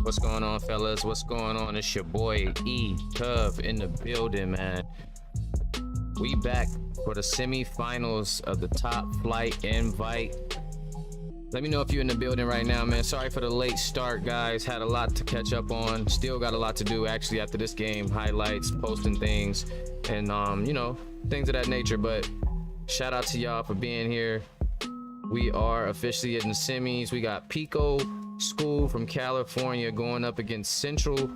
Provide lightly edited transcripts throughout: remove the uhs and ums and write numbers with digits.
What's going on, fellas? What's going on? It's your boy E Cub in the building, man. We back for the semifinals of the Top Flight Invite. Let me know if you're in the building right now, man. Sorry for the late start, guys. Had a lot to catch up on. Still got a lot to do, actually, after this game. Highlights, posting things, and you know, things of that nature. But shout out to y'all for being here. We are officially in the semis. We got Pico School from California going up against Central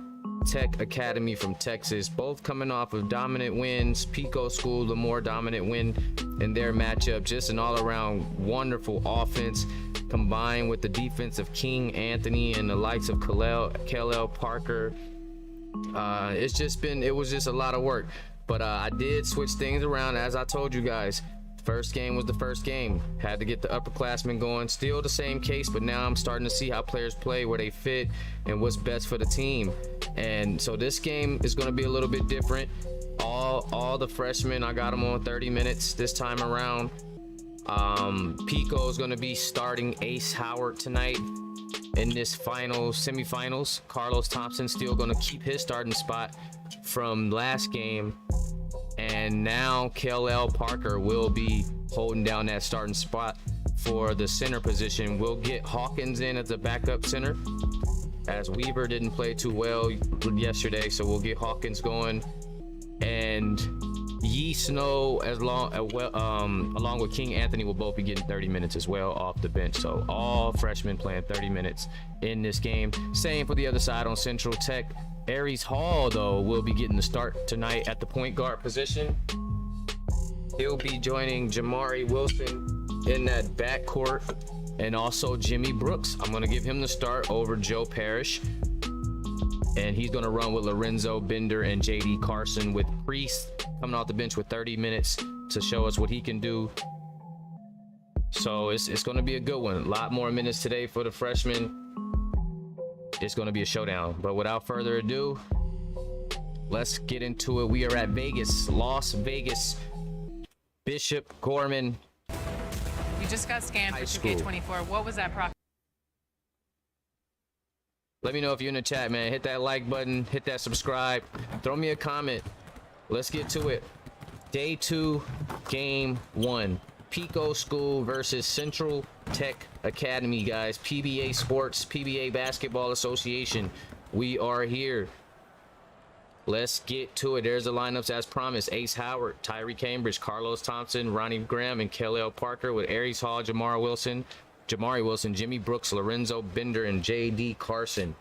Tech Academy from Texas, both coming off of dominant wins. Pico School, the more dominant win in their matchup. Just an all-around wonderful offense combined with the defense of King Anthony and the likes of Kalel Parker. It was just a lot of work, but I did switch things around, as I told you guys. First game was the first game. Had to get the upperclassmen going. Still the same case, but now I'm starting to see how players play, where they fit, and what's best for the team. And so this game is going to be a little bit different. All the freshmen, I got them on 30 minutes this time around. Pico is going to be starting Ace Howard tonight in this semifinals. Carlos Thompson still going to keep his starting spot from last game. And now Kalel Parker will be holding down that starting spot for the center position. We'll get Hawkins in as the backup center, as Weaver didn't play too well yesterday, so we'll get Hawkins going. And Yee Snow along with King Anthony will both be getting 30 minutes as well off the bench. So all freshmen playing 30 minutes in this game. Same for the other side on Central Tech. Aries Hall, though, will be getting the start tonight at the point guard position. He'll be joining Jamari Wilson in that backcourt, and also Jimmy Brooks. I'm going to give him the start over Joe Parrish, and he's going to run with Lorenzo Bender and JD Carson, with Priest coming off the bench with 30 minutes to show us what he can do. So it's going to be a good one. A lot more minutes today for the freshmen. It's going to be a showdown. But without further ado, let's get into it. We are at Vegas, Las Vegas, Bishop Gorman. You just got scanned for 2K24. What was that process? Let me know if you're in the chat, man. Hit that like button, hit that subscribe, throw me a comment. Let's get to it. Day 2, game 1. Pico School versus Central Tech Academy, guys. PBA Sports, PBA Basketball Association. We are here. Let's get to it. There's the lineups as promised. Ace Howard, Tyree Cambridge, Carlos Thompson, Ronnie Graham, and Kalel Parker, with Aries Hall, Jamari Wilson, Jimmy Brooks, Lorenzo Bender, and JD Carson.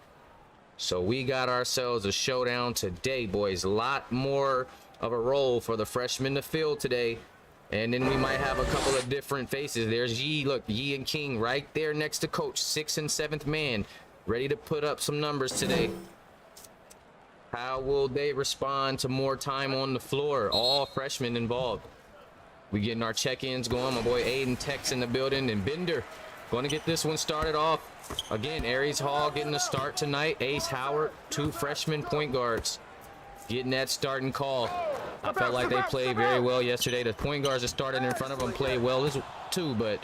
So we got ourselves a showdown today, boys. A lot more of a role for the freshmen to fill today. And then we might have a couple of different faces. There's Yee. Look, Yee and King right there next to Coach. 6th and 7th man, ready to put up some numbers today. How will they respond to more time on the floor? All freshmen involved. We getting our check-ins going. My boy Aiden Tech's in the building, and Bender going to get this one started off. Again, Aries Hall getting the start tonight. Ace Howard, 2 freshman point guards, getting that starting call. I felt like they played very well yesterday. The point guards that started in front of them played well too, but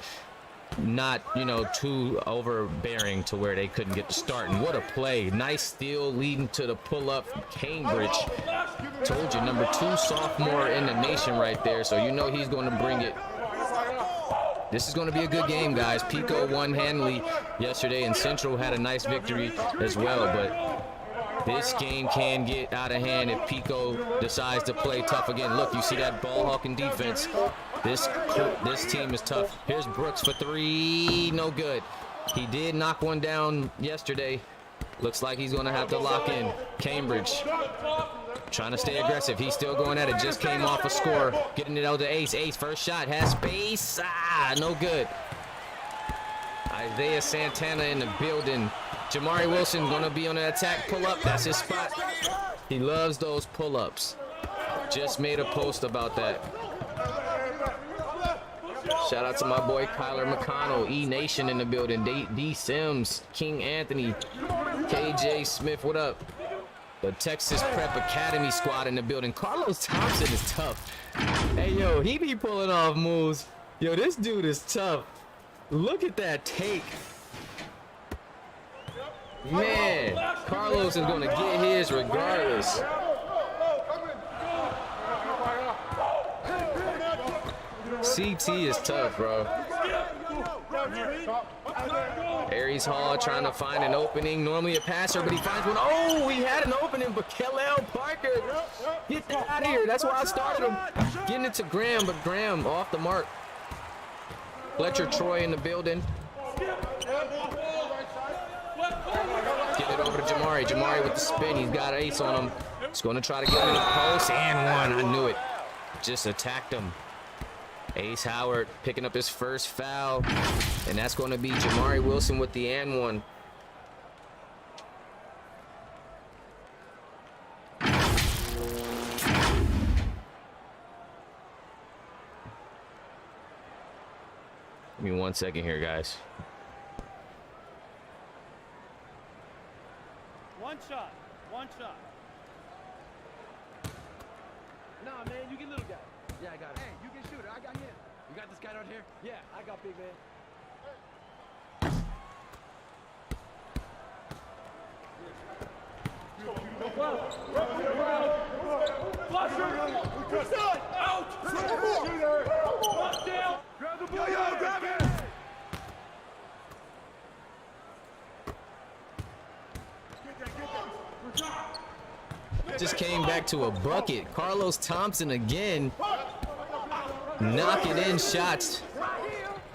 not, you know, too overbearing to where they couldn't get the start. And what a play. Nice steal leading to the pull-up. Cambridge, told you, number 2 sophomore in the nation right there, so you know he's going to bring it. This is going to be a good game, guys. Pico won handily yesterday, and Central had a nice victory as well, but this game can get out of hand if Pico decides to play tough again. Look, you see that ball hawking defense. This team is tough. Here's Brooks for 3. No good. He did knock one down yesterday. Looks like he's going to have to lock in. Cambridge trying to stay aggressive. He's still going at it. Just came off a score. Getting it out to Ace. Ace, first shot, has space. No good. Isaiah Santana in the building. Jamari Wilson gonna be on an attack pull-up. That's his spot. He loves those pull-ups. Just made a post about that. Shout out to my boy Kyler McConnell, E Nation in the building. D Sims, King Anthony, KJ Smith, what up? The Texas Prep Academy squad in the building. Carlos Thompson is tough. Hey, yo, he be pulling off moves. Yo, this dude is tough. Look at that take. Man, Carlos is going to get his regardless. CT is tough, bro. Aries Hall trying to find an opening. Normally a passer, but he finds one. Oh, he had an opening, but Kellel Parker, get that out of here. That's why I started him. Getting it to Graham, but Graham off the mark. Fletcher Troy in the building. Get it over to Jamari. Jamari with the spin. He's got ace on him. He's going to try to get him in the post. And one. I knew it. Just attacked him. Ace Howard picking up his first foul. And that's going to be Jamari Wilson with the and one. Give me 1 second here, guys. One shot. Nah, man, you get little guy. Yeah, I got it. Hey, you can shoot it. I got him. You got this guy right here? Yeah, I got big man. Just came back to a bucket. Carlos Thompson again knocking in shots.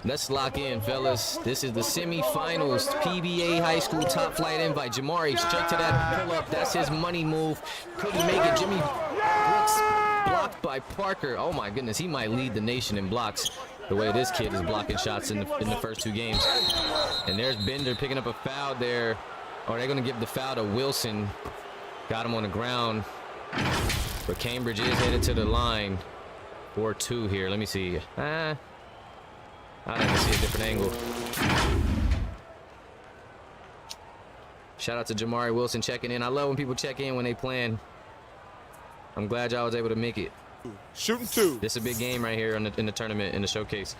Let's lock in, fellas. This is the semifinals. PBA high school top flight invite. Jamari straight to that pull up. That's his money move. Couldn't make it. Jimmy Brooks blocked by Parker. Oh my goodness, he might lead the nation in blocks. The way this kid is blocking shots in the first 2 games. And there's Bender picking up a foul there. Or they're gonna give the foul to Wilson. Got him on the ground. But Cambridge is headed to the line. 4-2 here. Let me see. I'd have to see a different angle. Shout out to Jamari Wilson checking in. I love when people check in when they playing. I'm glad y'all was able to make it. Shooting 2. This is a big game right here in the tournament, in the showcase.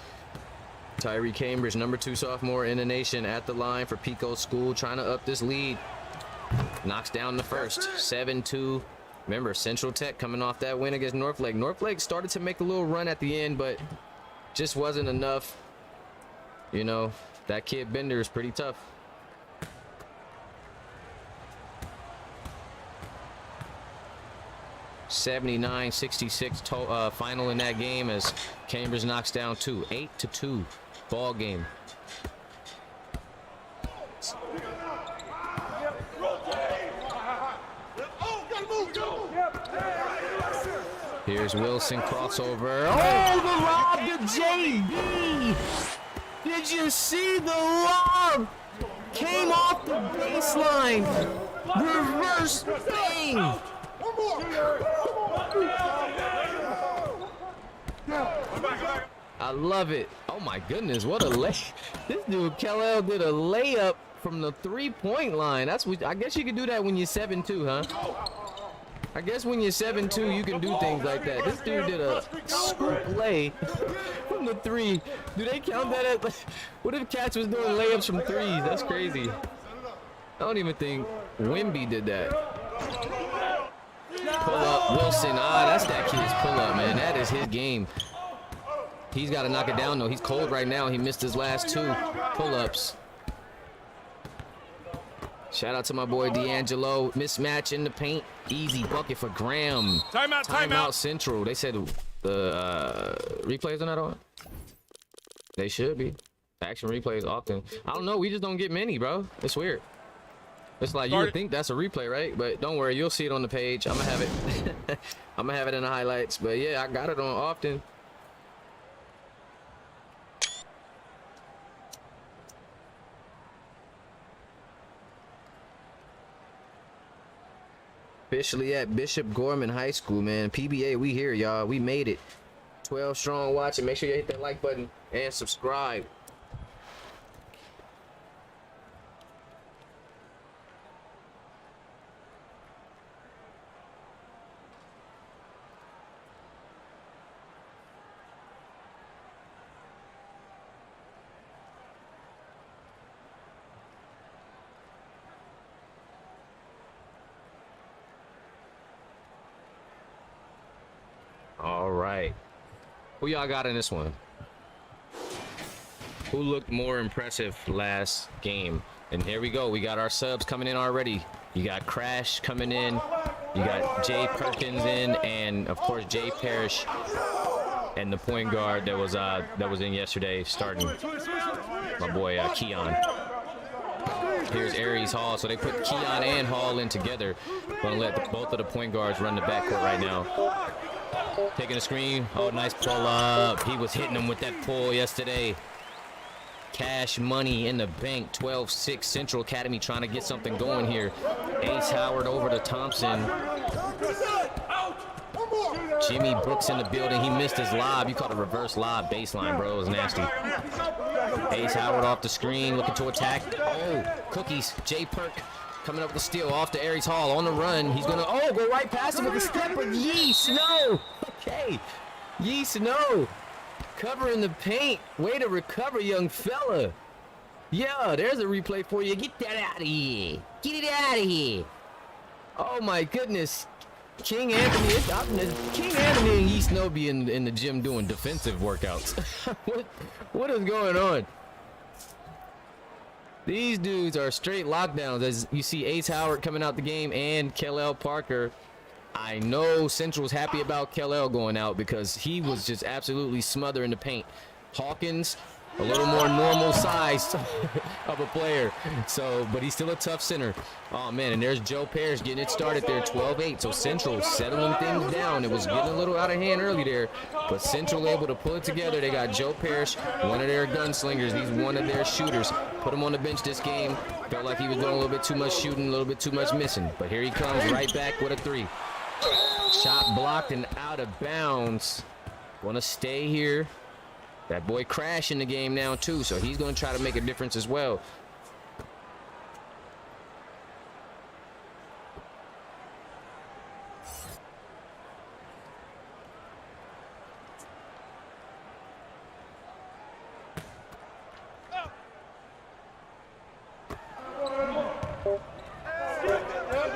Tyree Cambridge, number 2 sophomore in the nation, at the line for Pico School, trying to up this lead. Knocks down the first. 7-2. Remember, Central Tech coming off that win against Northlake. Northlake started to make a little run at the end, but just wasn't enough. You know, that kid Bender is pretty tough. (79-66) final in that game as Cambridge knocks down 2. 8-2 ball game. Here's Wilson crossover. Oh, the lob to JB. Did you see the lob? Came off the baseline. Reverse thing. I love it. Oh my goodness, what a lay. This dude Kellel did a layup from the 3-point line. That's what I guess you can do that when you're 7-2, huh? I guess when you're 7-2, you can do things like that. This dude did a scoop lay from the 3. Do they count that as? What if Cats was doing layups from 3s? That's crazy. I don't even think Wimby did that. Pull up, Wilson. That's that kid's pull up, man. That is his game. He's got to knock it down, though. He's cold right now. He missed his last 2 pull-ups. Shout out to my boy D'Angelo. Mismatch in the paint. Easy bucket for Graham. Timeout Central. They said the replays are not on. They should be. Action replays often. I don't know. We just don't get many, bro. It's weird. It's like you would think that's a replay, right? But don't worry. You'll see it on the page. I'm going to have it. I'm going to have it in the highlights. But, yeah, I got it on often. Officially at Bishop Gorman High School, man. PBA, we here, y'all. We made it. 12 strong watching. Make sure you hit that like button and subscribe. All right. Who y'all got in this one? Who looked more impressive last game? And here we go. We got our subs coming in already. You got Crash coming in. You got Jay Perkins in, and of course Jay Parrish, and the point guard that was in yesterday starting. My boy Keon. Here's Aries Hall. So they put Keon and Hall in together. Gonna let both of the point guards run the backcourt right now. Taking a screen. Oh, nice pull up. He was hitting him with that pull yesterday. Cash money in the bank. 12-6 Central Academy trying to get something going here. Ace Howard over to Thompson. Jimmy Brooks in the building. He missed his lob. You caught a reverse lob baseline, bro. It was nasty. Ace Howard off the screen, looking to attack. Oh, cookies. Jay Perk coming up with the steal off to Aries Hall on the run. He's gonna go right past him with the step, but Yee Snow. Okay, Yee Snow covering the paint. Way to recover, young fella. Yeah, there's a replay for you. Get that out of here. Get it out of here. Oh my goodness. King Anthony and Yee Snow be in the gym doing defensive workouts. what is going on? These dudes are straight lockdowns. As you see Ace Howard coming out the game and Kellel Parker. I know Central's happy about Kellel going out because he was just absolutely smothering the paint. Hawkins, a little more normal size of a player, but he's still a tough center. Oh man, and there's Joe Parrish getting it started there, 12-8. So Central settling things down. It was getting a little out of hand early there, but Central able to pull it together. They got Joe Parrish, one of their gunslingers. He's one of their shooters. Put him on the bench this game. Felt like he was doing a little bit too much shooting, a little bit too much missing. But here he comes right back with a 3. Shot blocked and out of bounds. Want to stay here. That boy Crash in the game now too, so he's going to try to make a difference as well.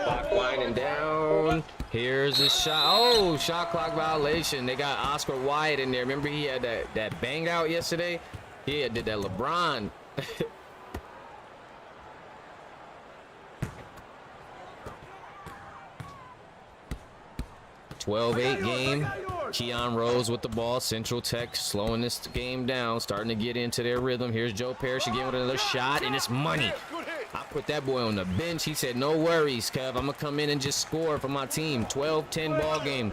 Clock winding down. Here's the shot. Oh, shot clock violation. They got Oscar Wyatt in there. Remember he had that bang out yesterday? He did that LeBron. 12-8 game. Keon Rose with the ball. Central Tech slowing this game down, starting to get into their rhythm. Here's Joe Parrish again with another shot, and it's money. I put that boy on the bench. He said, no worries, Kev. I'm going to come in and just score for my team. 12-10 ball game.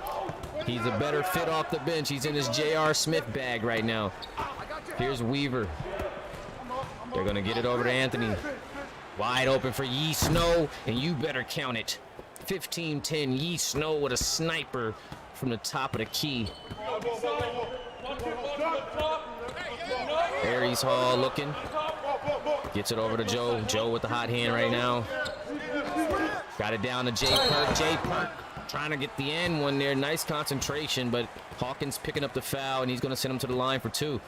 He's a better fit off the bench. He's in his J.R. Smith bag right now. Here's Weaver. They're going to get it over to Anthony. Wide open for Yee Snow, and you better count it. 15-10, Yee Snow with a sniper from the top of the key. Aries Hall looking. Gets it over to Joe. Joe with the hot hand right now. Got it down to Jay Perk. Jay Perk trying to get the end one there. Nice concentration, but Hawkins picking up the foul, and he's going to send him to the line for 2.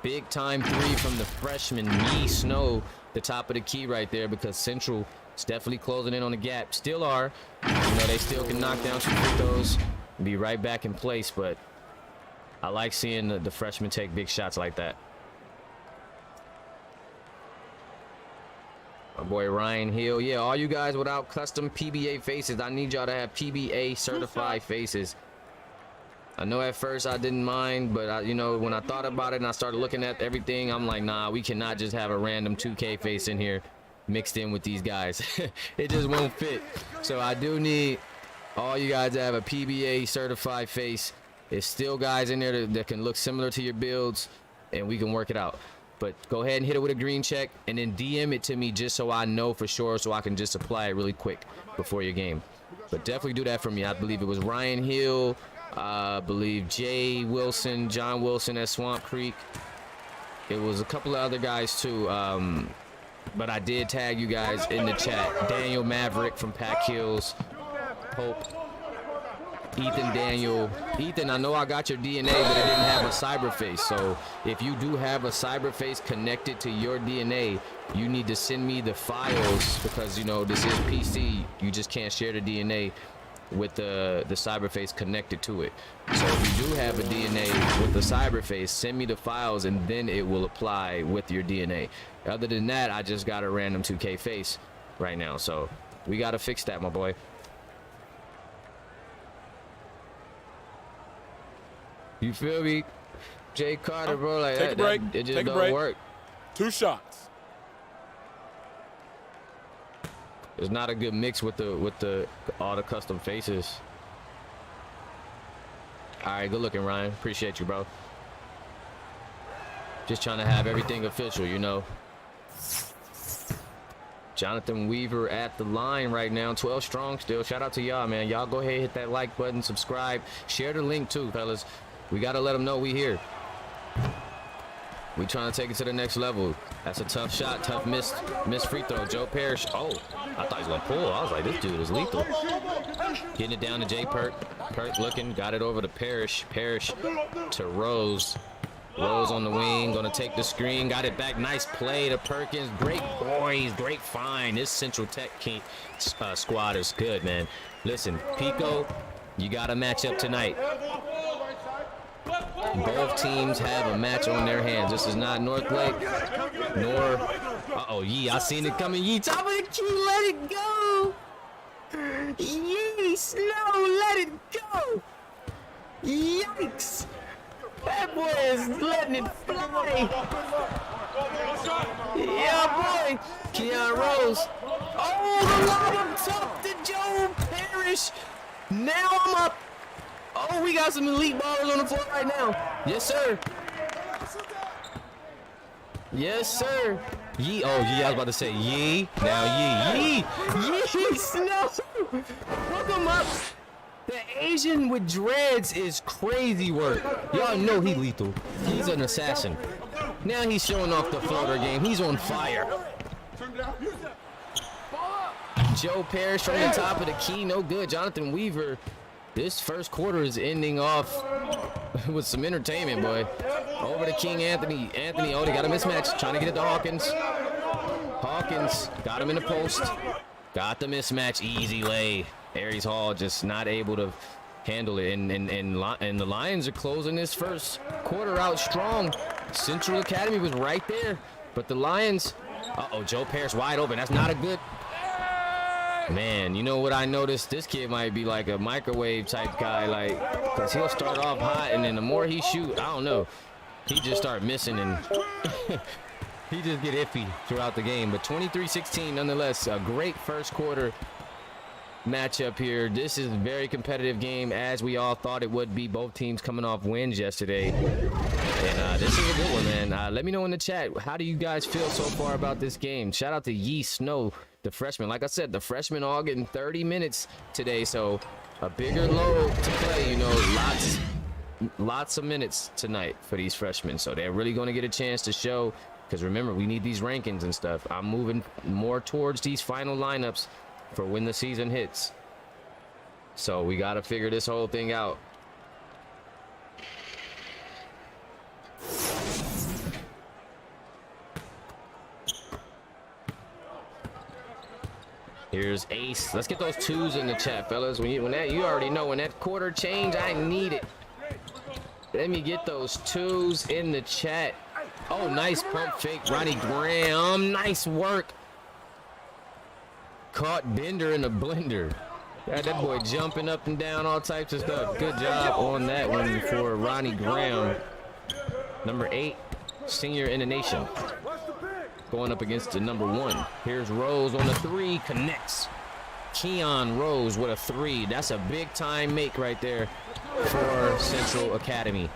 Big time 3 from the freshman, Yee Snow, the top of the key right there, because Central is definitely closing in on the gap. Still are. You know, they still can knock down some free throws and be right back in place, but I like seeing the freshmen take big shots like that. My boy Ryan Hill. Yeah, all you guys without custom PBA faces, I need y'all to have PBA certified faces. I know at first I didn't mind, but you know, when I thought about it and I started looking at everything, I'm like, nah, we cannot just have a random 2K face in here mixed in with these guys. It just won't fit. So I do need all you guys to have a PBA certified face. There's still guys in there that can look similar to your builds, and we can work it out. But go ahead and hit it with a green check, and then DM it to me just so I know for sure, so I can just apply it really quick before your game. But definitely do that for me. I believe it was Ryan Hill, I believe Jay Wilson, John Wilson at Swamp Creek. It was a couple of other guys too, but I did tag you guys in the chat. Daniel Maverick from Pack Hills, Hope, Ethan Daniel. Ethan, I know I got your DNA, but it didn't have a cyber face. So if you do have a cyber face connected to your DNA, you need to send me the files, because you know this is PC. You just can't share the DNA with the cyberface connected to it. So if you do have a DNA with the cyberface, send me the files and then it will apply with your DNA. Other than that, I just got a random 2K face right now. So we got to fix that, my boy. You feel me? Jay Carter, bro, like Take a break. it just Take a don't break. work. 2 shots. It's not a good mix with all the custom faces. All right, good looking, Ryan. Appreciate you, bro. Just trying to have everything official, you know. Jonathan Weaver at the line right now, 12 strong still. Shout out to y'all, man. Y'all go ahead, hit that like button, subscribe, share the link too, fellas. We gotta let them know we here. We trying to take it to the next level. That's a tough shot, tough miss free throw. Joe Parrish. Oh, I thought he was gonna pull. I was like, this dude is lethal. Getting it down to Jay Perk. Perk looking, got it over to Parrish. Parrish to Rose. Rose on the wing, gonna take the screen. Got it back. Nice play to Perkins. Great boys, great find. This Central Tech squad is good, man. Listen, Pico, you got a matchup tonight. Both teams have a match on their hands. This is not Northlake, nor... Uh-oh, Yee, I seen it coming. Yee, top of the key, let it go. Yee, Snow, let it go. Yikes. That boy is letting it fly. Yeah, boy. Keon Rose. Oh, the lob up top to Joe Parrish. Now I'm up. Oh, we got some elite ballers on the floor right now. Yes, sir. Yes, sir. Yee. Oh, Yee. I was about to say Yee. Now Yee. Yee. Snow. Hook him up. The Asian with dreads is crazy work. Y'all know he lethal. He's an assassin. Now he's showing off the floater game. He's on fire. Joe Parrish from the top of the key. No good. Jonathan Weaver. This first quarter is ending off with some entertainment, boy. Over to King Anthony. Anthony, oh, they got a mismatch. Trying to get it to Hawkins. Hawkins got him in the post. Got the mismatch. Easy lay. Aries Hall just not able to handle it. And the Lions are closing this first quarter out strong. Central Academy was right there. But the Lions... Uh-oh, Joe Parrish wide open. That's not a good... Man, you know what I noticed? This kid might be like a microwave type guy, like, because he'll start off hot, and then the more he shoot, I don't know, he just start missing, and he just get iffy throughout the game. But 23-16, nonetheless, a great first quarter matchup here. This is a very competitive game, as we all thought it would be. Both teams coming off wins yesterday, and this is a good one, man. Let me know in the chat, how do you guys feel so far about this game? Shout out to Yee Snow, the freshman. Like I said, the freshmen all getting 30 minutes today, so a bigger load to play, you know. Lots of minutes tonight for these freshmen, so they're really going to get a chance to show, because remember, we need these rankings and stuff. I'm moving more towards these final lineups for when the season hits, so we got to figure this whole thing out. Here's Ace. Let's get those twos in the chat, fellas. When that, you already know, when that quarter change, I need it. Let me get those twos in the chat. Oh, nice pump fake, Ronnie Graham. Nice work. Caught Bender in a blender. Got that boy jumping up and down, all types of stuff. Good job on that one for Ronnie Graham. Number 8, senior in the nation. Going up against the number 1. Here's Rose on the 3, connects. Keon Rose with a 3. That's a big time make right there for Central Academy.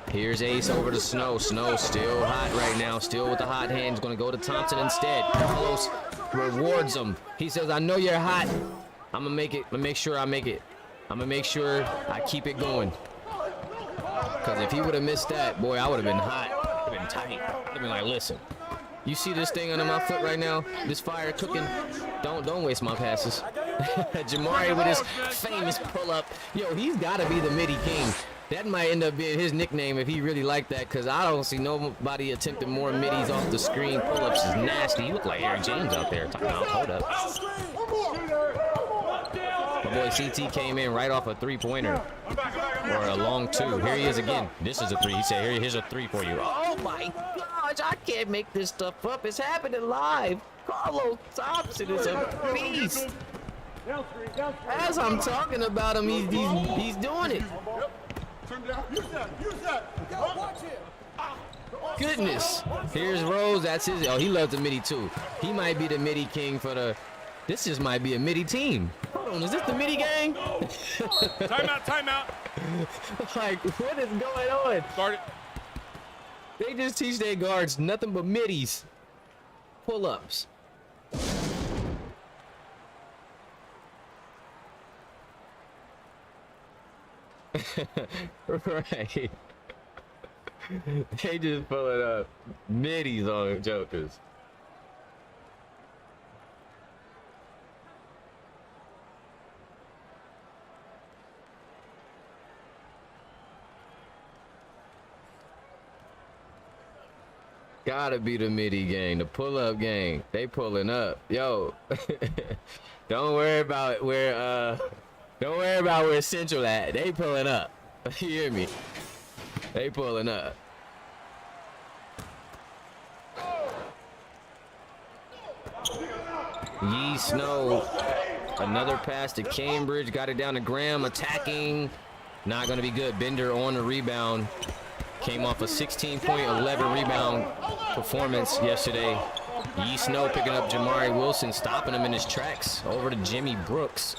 Here's Ace over to Snow. Snow still hot right now, still with the hot hands. Going to go to Thompson instead. Carlos rewards him. He says, I know you're hot. I'm going to make it. I'm going to make sure I make it. I'm going to make sure I keep it going. Because if he would have missed that, boy, I would have been hot. I would have been tight. I would have been like, listen, you see this thing under my foot right now? This fire cooking? Don't waste my passes. Jamari with his famous pull-up. Yo, he's got to be the midi king. That might end up being his nickname if he really liked that, because I don't see nobody attempting more middies off the screen. Pull-ups is nasty. You look like Eric James out there. Talking about, hold up. My boy CT came in right off a three-pointer. Or a long two. Here he is again. This is a three. He said, here's a three for you. Oh my gosh, I can't make this stuff up. It's happening live. Carlos Thompson is a beast. As I'm talking about him, he's doing it. Goodness. Here's Rose. That's his. Oh, he loves the midi too. He might be the midi king for the. This just might be a midi team. Hold on, is this the midi gang? Timeout. Like, what is going on? Start it. They just teach their guards nothing but middies. Pull-ups. Right. They just pulling up middies on jokers. Gotta be the midi gang, the pull-up gang. They pulling up. Yo. Don't worry about where Central at. They pulling up. You hear me? They pulling up. Yee Snow. Another pass to Cambridge. Got it down to Graham. Attacking. Not gonna be good. Bender on the rebound. Came off a 16-point, 11 rebound performance yesterday. Yee Snow picking up Jamari Wilson, stopping him in his tracks. Over to Jimmy Brooks.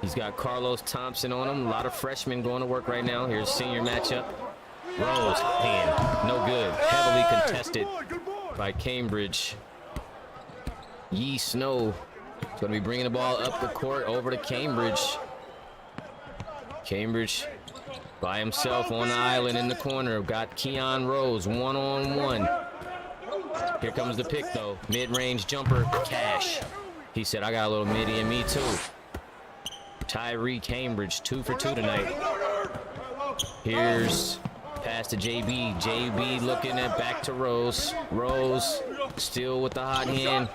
He's got Carlos Thompson on him. A lot of freshmen going to work right now. Here's senior matchup. Rose, hand, no good. Heavily contested by Cambridge. Yee Snow is going to be bringing the ball up the court over to Cambridge. Cambridge by himself on the island in the corner. Got Keon Rose one-on-one. Here comes the pick though. Mid-range jumper, Cash. He said, I got a little midi in me too. Tyree Cambridge, 2 for 2 tonight. Here's pass to JB. JB looking at back to Rose. Rose still with the hot hand.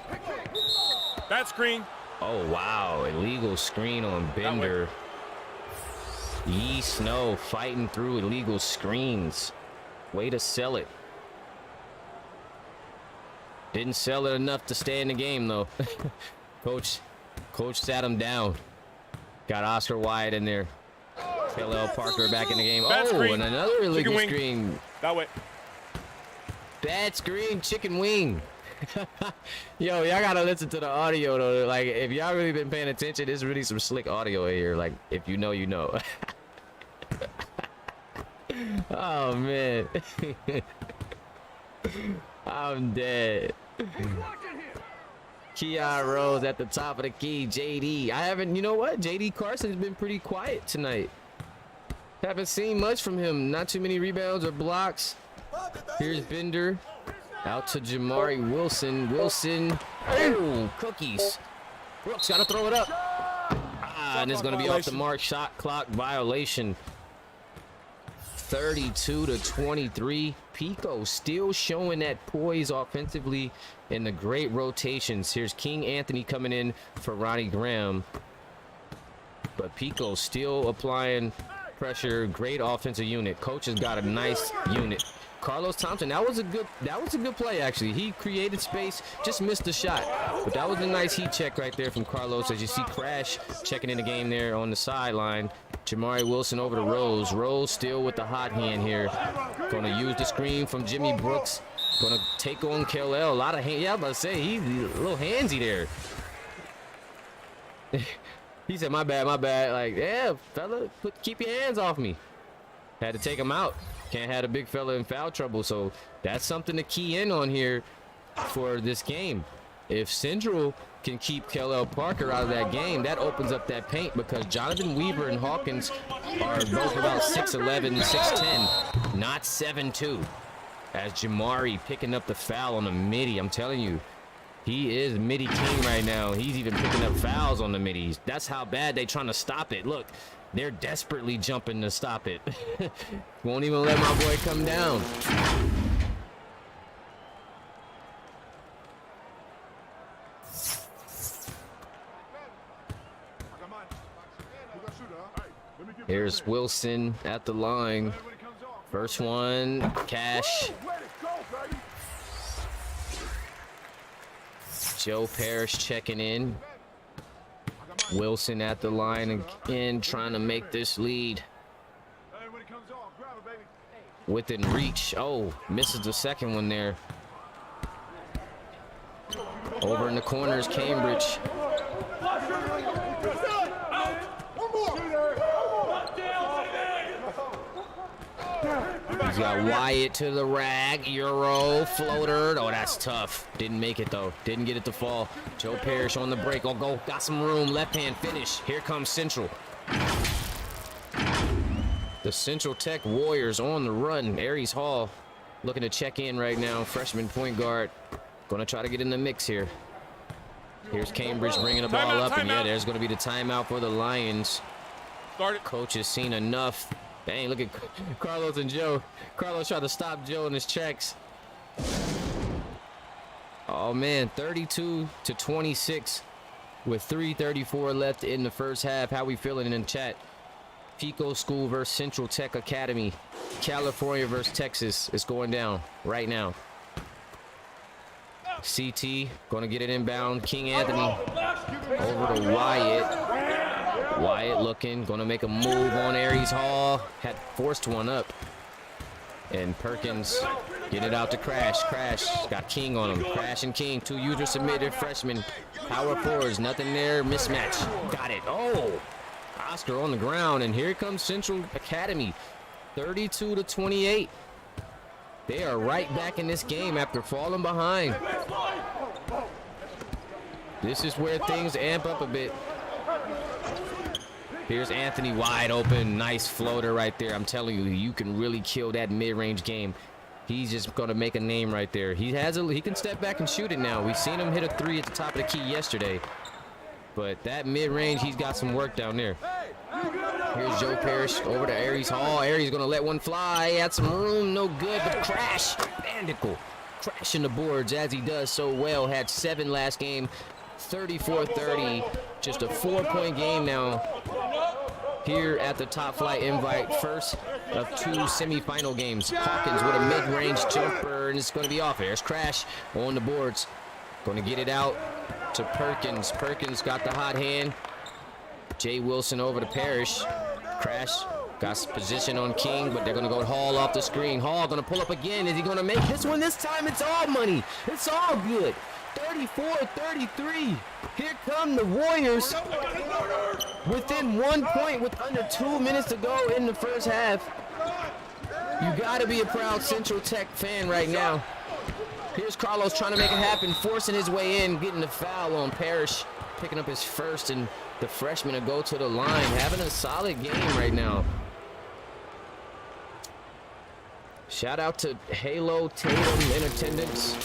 Bad screen. Oh wow, illegal screen on Bender. Yee Snow fighting through illegal screens. Way to sell it. Didn't sell it enough to stay in the game though. Coach sat him down. Got Oscar Wyatt in there. LL Parker back in the game. Bad oh, screen. and another illegal Chicken wing. screen. That way. Bad screen, chicken wing. Yo, y'all gotta listen to the audio though. Like, if y'all really been paying attention, there's really some slick audio in here. Like, if you know, you know. Oh man. I'm dead. Keon Rose at the top of the key. JD. I haven't, you know what? JD Carson's been pretty quiet tonight. Haven't seen much from him. Not too many rebounds or blocks. Here's Bender. Out to Jamari Wilson. Wilson. Oh, cookies. Brooks got to throw it up. Ah, and it's going to be off the mark. Shot clock violation. 32-23. Pico still showing that poise offensively in the great rotations. Here's King Anthony coming in for Ronnie Graham. But Pico still applying pressure. Great offensive unit. Coach has got a nice unit. Carlos Thompson, that was a good play actually. He created space, just missed the shot. But that was a nice heat check right there from Carlos. As you see Crash checking in the game there on the sideline. Jamari Wilson over to Rose. Rose still with the hot hand here. Gonna use the screen from Jimmy Brooks. Gonna take on Kel-El. A lot of hand. Yeah, I'm about to say he's a little handsy there. He said, my bad. Like, yeah, fella, keep your hands off me. Had to take him out. Can't have a big fella in foul trouble. So that's something to key in on here for this game. If Central can keep Kel-El Parker out of that game, that opens up that paint, because Jonathan Weaver and Hawkins are both about 6'11 and 6'10, not 7'2. As Jamari picking up the foul on the midi. I'm telling you, he is midi king right now. He's even picking up fouls on the middies. That's how bad they trying to stop it. Look, They're desperately jumping to stop it. Won't even let my boy come down. Here's Wilson at the line. First one, Cash. Joe Parrish checking in. Wilson at the line again, trying to make this lead. Within reach. Oh, misses the second one there. Over in the corners, Cambridge. He's got Wyatt to the rack. Euro, floater. Oh, that's tough. Didn't make it, though. Didn't get it to fall. Joe Parrish on the break. Oh, go. Got some room. Left hand finish. Here comes Central. The Central Tech Warriors on the run. Aries Hall looking to check in right now. Freshman point guard. Going to try to get in the mix here. Here's Cambridge bringing the ball up. And yeah, there's going to be the timeout for the Lions. Coach has seen enough. Dang, look at Carlos and Joe. Carlos tried to stop Joe in his checks. Oh, man, 32-26 with 3:34 left in the first half. How we feeling in chat? Pico School versus Central Tech Academy. California versus Texas is going down right now. CT going to get it inbound. King Anthony over to Wyatt. Wyatt looking, going to make a move on Aries Hall. Had forced one up. And Perkins get it out to Crash. Crash got King on him. Crash and King, two user submitted freshmen. Power forwards, nothing there. Mismatch. Got it. Oh, Oscar on the ground. And here comes Central Academy. 32-28. They are right back in this game after falling behind. This is where things amp up a bit. Here's Anthony wide open. Nice floater right there. I'm telling you, you can really kill that mid-range game. He's just going to make a name right there. He can step back and shoot it now. We've seen him hit a three at the top of the key yesterday. But that mid-range, he's got some work down there. Here's Joe Parrish over to Aries Hall. Aries going to let one fly. Had some room, no good, but Crash. Bandicle crashing the boards as he does so well. Had 7 last game. 34-30. Just a 4-point game now. Here at the Top Flight Invite, first of 2 semifinal games. Hawkins with a mid-range jumper, and it's going to be off. There's Crash on the boards. Going to get it out to Perkins. Perkins got the hot hand. Jay Wilson over to Parrish. Crash got position on King, but they're going to go Hall off the screen. Hall going to pull up again. Is he going to make this one? This time it's all money. It's all good. 34-33. Here come the Warriors within 1 point with under 2 minutes to go in the first half. You got to be a proud Central Tech fan right now. Here's Carlos trying to make it happen, forcing his way in, getting the foul on Parrish, picking up his first, and the freshman to go to the line, having a solid game right now. Shout out to Halo Tatum in attendance.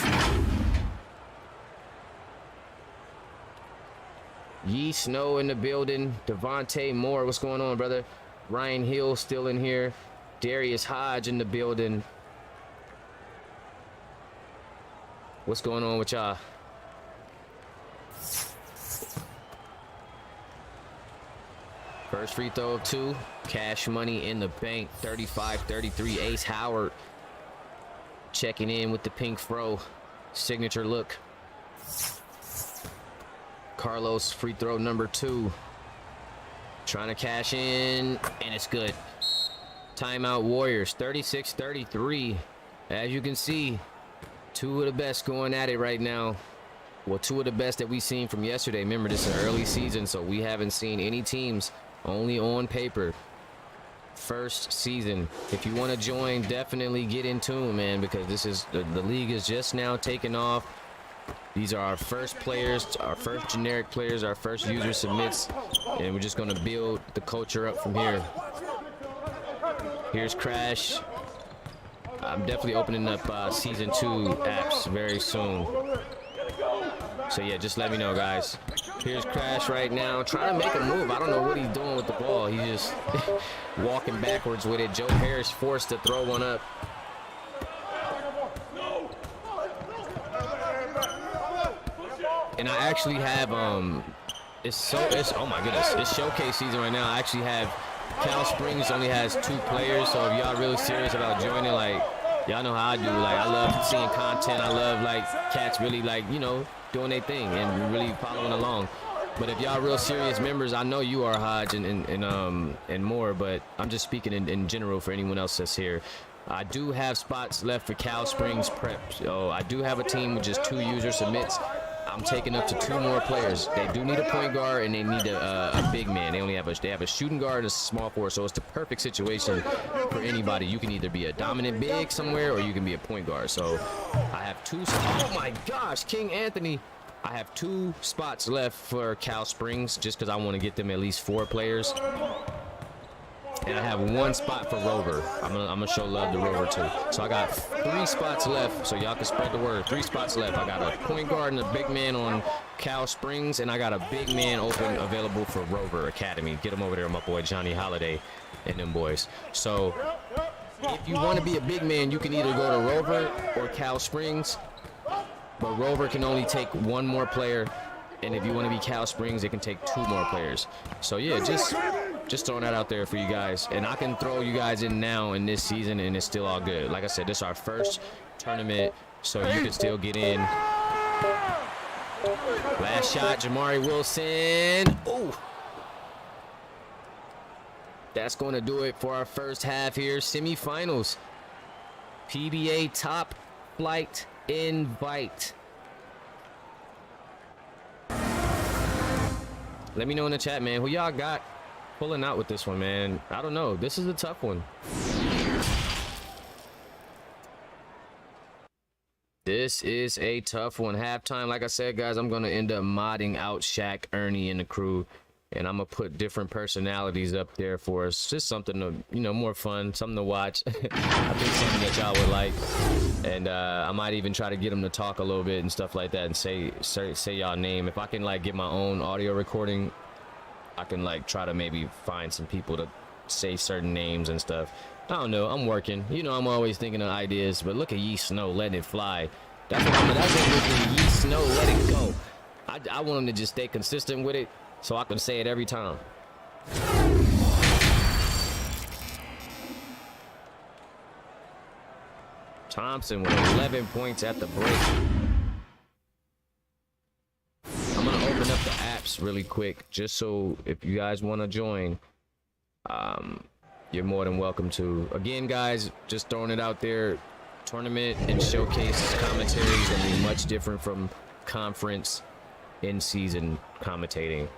Yee Snow in the building. Devontae Moore, what's going on, brother? Ryan Hill still in here. Darius Hodge in the building. What's going on with y'all? First free throw of 2. Cash money in the bank. 35-33. Ace Howard checking in with the pink fro. Signature look. Carlos, free throw number 2. Trying to cash in, and it's good. Timeout Warriors, 36-33. As you can see, 2 of the best going at it right now. Well, 2 of the best that we've seen from yesterday. Remember, this is an early season, so we haven't seen any teams, only on paper. First season. If you want to join, definitely get in tune, man, because this is the league is just now taking off. These are our first players, our first generic players, our first user submits, and we're just going to build the culture up from here. Here's Crash. I'm definitely opening up Season 2 apps very soon. So, yeah, just let me know, guys. Here's Crash right now, trying to make a move. I don't know what he's doing with the ball. He's just walking backwards with it. Joe Harris forced to throw one up. And I actually have it's oh my goodness, it's showcase season right now. I actually have Cal Springs only has 2 players, so if y'all really serious about joining, like, y'all know how I do. Like, I love seeing content. I love, like, cats really, like, you know, doing their thing and really following along. But if y'all real serious members, I know you are, Hodge, and more, but I'm just speaking in general for anyone else that's here. I do have spots left for Cal Springs Prep. So I do have a team with just 2 user submits. I'm taking up to 2 more players. They do need a point guard and they need a big man. They only have a shooting guard and a small forward, so it's the perfect situation for anybody. You can either be a dominant big somewhere or you can be a point guard. So I have 2. Oh my gosh, King Anthony. I have 2 spots left for Cal Springs just because I want to get them at least 4 players. And I have 1 spot for Rover. I'm gonna show love to Rover too. So I got 3 spots left, so y'all can spread the word. 3 spots left. I got a point guard and a big man on Cal Springs, and I got a big man open available for Rover Academy. Get him over there, my boy Johnny Holiday and them boys. So if you want to be a big man, you can either go to Rover or Cal Springs, but Rover can only take 1 more player, and if you want to be Cal Springs, it can take 2 more players. So yeah, just throwing that out there for you guys, and I can throw you guys in now in this season and it's still all good. Like I said, this is our first tournament, so you can still get in. Last shot, Jamari Wilson. Ooh, that's going to do it for our first half here. Semifinals, PBA top flight invite. Let me know in the chat, man, who y'all got pulling out with this one, man. I don't know. This is a tough one. This is a tough one. Halftime, like I said, guys, I'm going to end up modding out Shaq, Ernie, and the crew. And I'm going to put different personalities up there for us. Just something to, you know, more fun, something to watch. I think something that y'all would like. And I might even try to get them to talk a little bit and stuff like that and say y'all name. If I can, like, get my own audio recording, I can, like, try to maybe find some people to say certain names and stuff. I don't know. I'm working. You know, I'm always thinking of ideas. But look at Yee Snow letting it fly. That's what I'm. That's what Yee Snow let it go. I want him to just stay consistent with it, so I can say it every time. Thompson with 11 points at the break. I'm gonna open up the apps really quick, just so if you guys want to join, you're more than welcome to. Again, guys, just throwing it out there. Tournament and showcase commentary is gonna be much different from conference in-season commentating.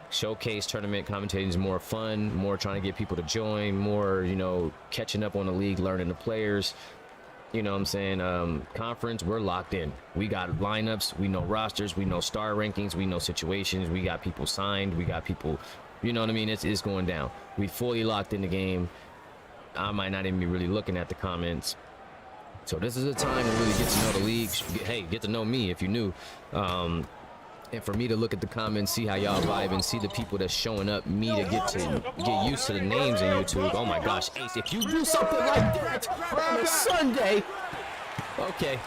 Showcase tournament commentating is more fun, more trying to get people to join, more, you know, catching up on the league, learning the players. You know what I'm saying? Conference, we're locked in. We got lineups, we know rosters, we know star rankings, we know situations, we got people signed, we got people, you know what I mean? It's going down. We fully locked in the game. I might not even be really looking at the comments. So this is a time to really get to know the league. Hey, get to know me if you're new. And for me to look at the comments, see how y'all vibe, and see the people that's showing up, me to get used to the names in YouTube. Oh my gosh, Ace, if you do something like that on a Sunday. Okay.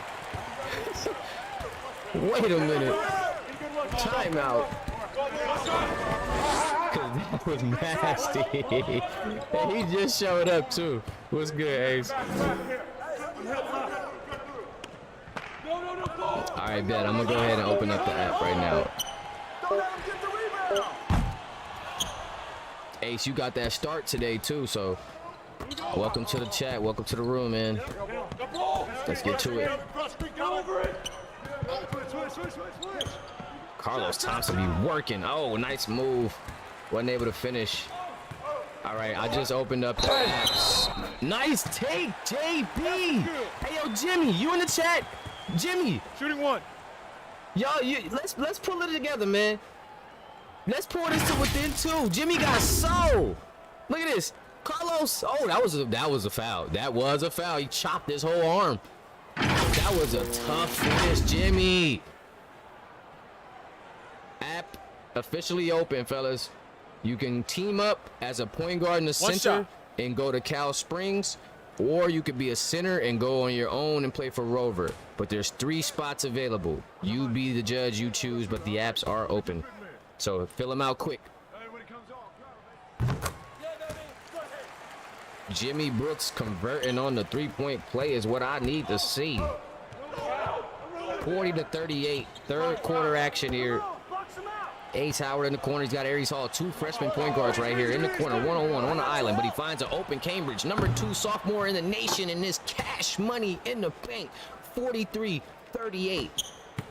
Wait a minute. Timeout. Cause that was nasty. And he just showed up too. What's good, Ace? All right, bet. I'm gonna go ahead and open up the app right now. Ace, you got that start today too, so welcome to the chat. Welcome to the room, man. Let's get to it. Carlos Thompson be working. Oh, nice move. Wasn't able to finish. All right, I just opened up the apps. Nice take, JB. Hey, yo, Jimmy, you in the chat? Jimmy, Shooting one. y'all, let's pull it together, man. Let's pull this to within 2. Jimmy got soul. Look at this, Carlos. Oh, that was a foul. That was a foul. He chopped his whole arm. That was a tough finish, Jimmy. App officially open, fellas. You can team up as a point guard in the One center shot. and go to Cal Springs, or you could be a center and go on your own and play for Rover. But there's 3 spots available. You be the judge, you choose, but the apps are open. So fill them out quick. Jimmy Brooks converting on the 3-point play is what I need to see. 40-38, third quarter action here. Ace Howard in the corner. He's got Aries Hall, 2 freshman point guards right here in the corner, one-on-one on the island, but he finds an open Cambridge. Number 2 sophomore in the nation, and this cash money in the bank. 43-38.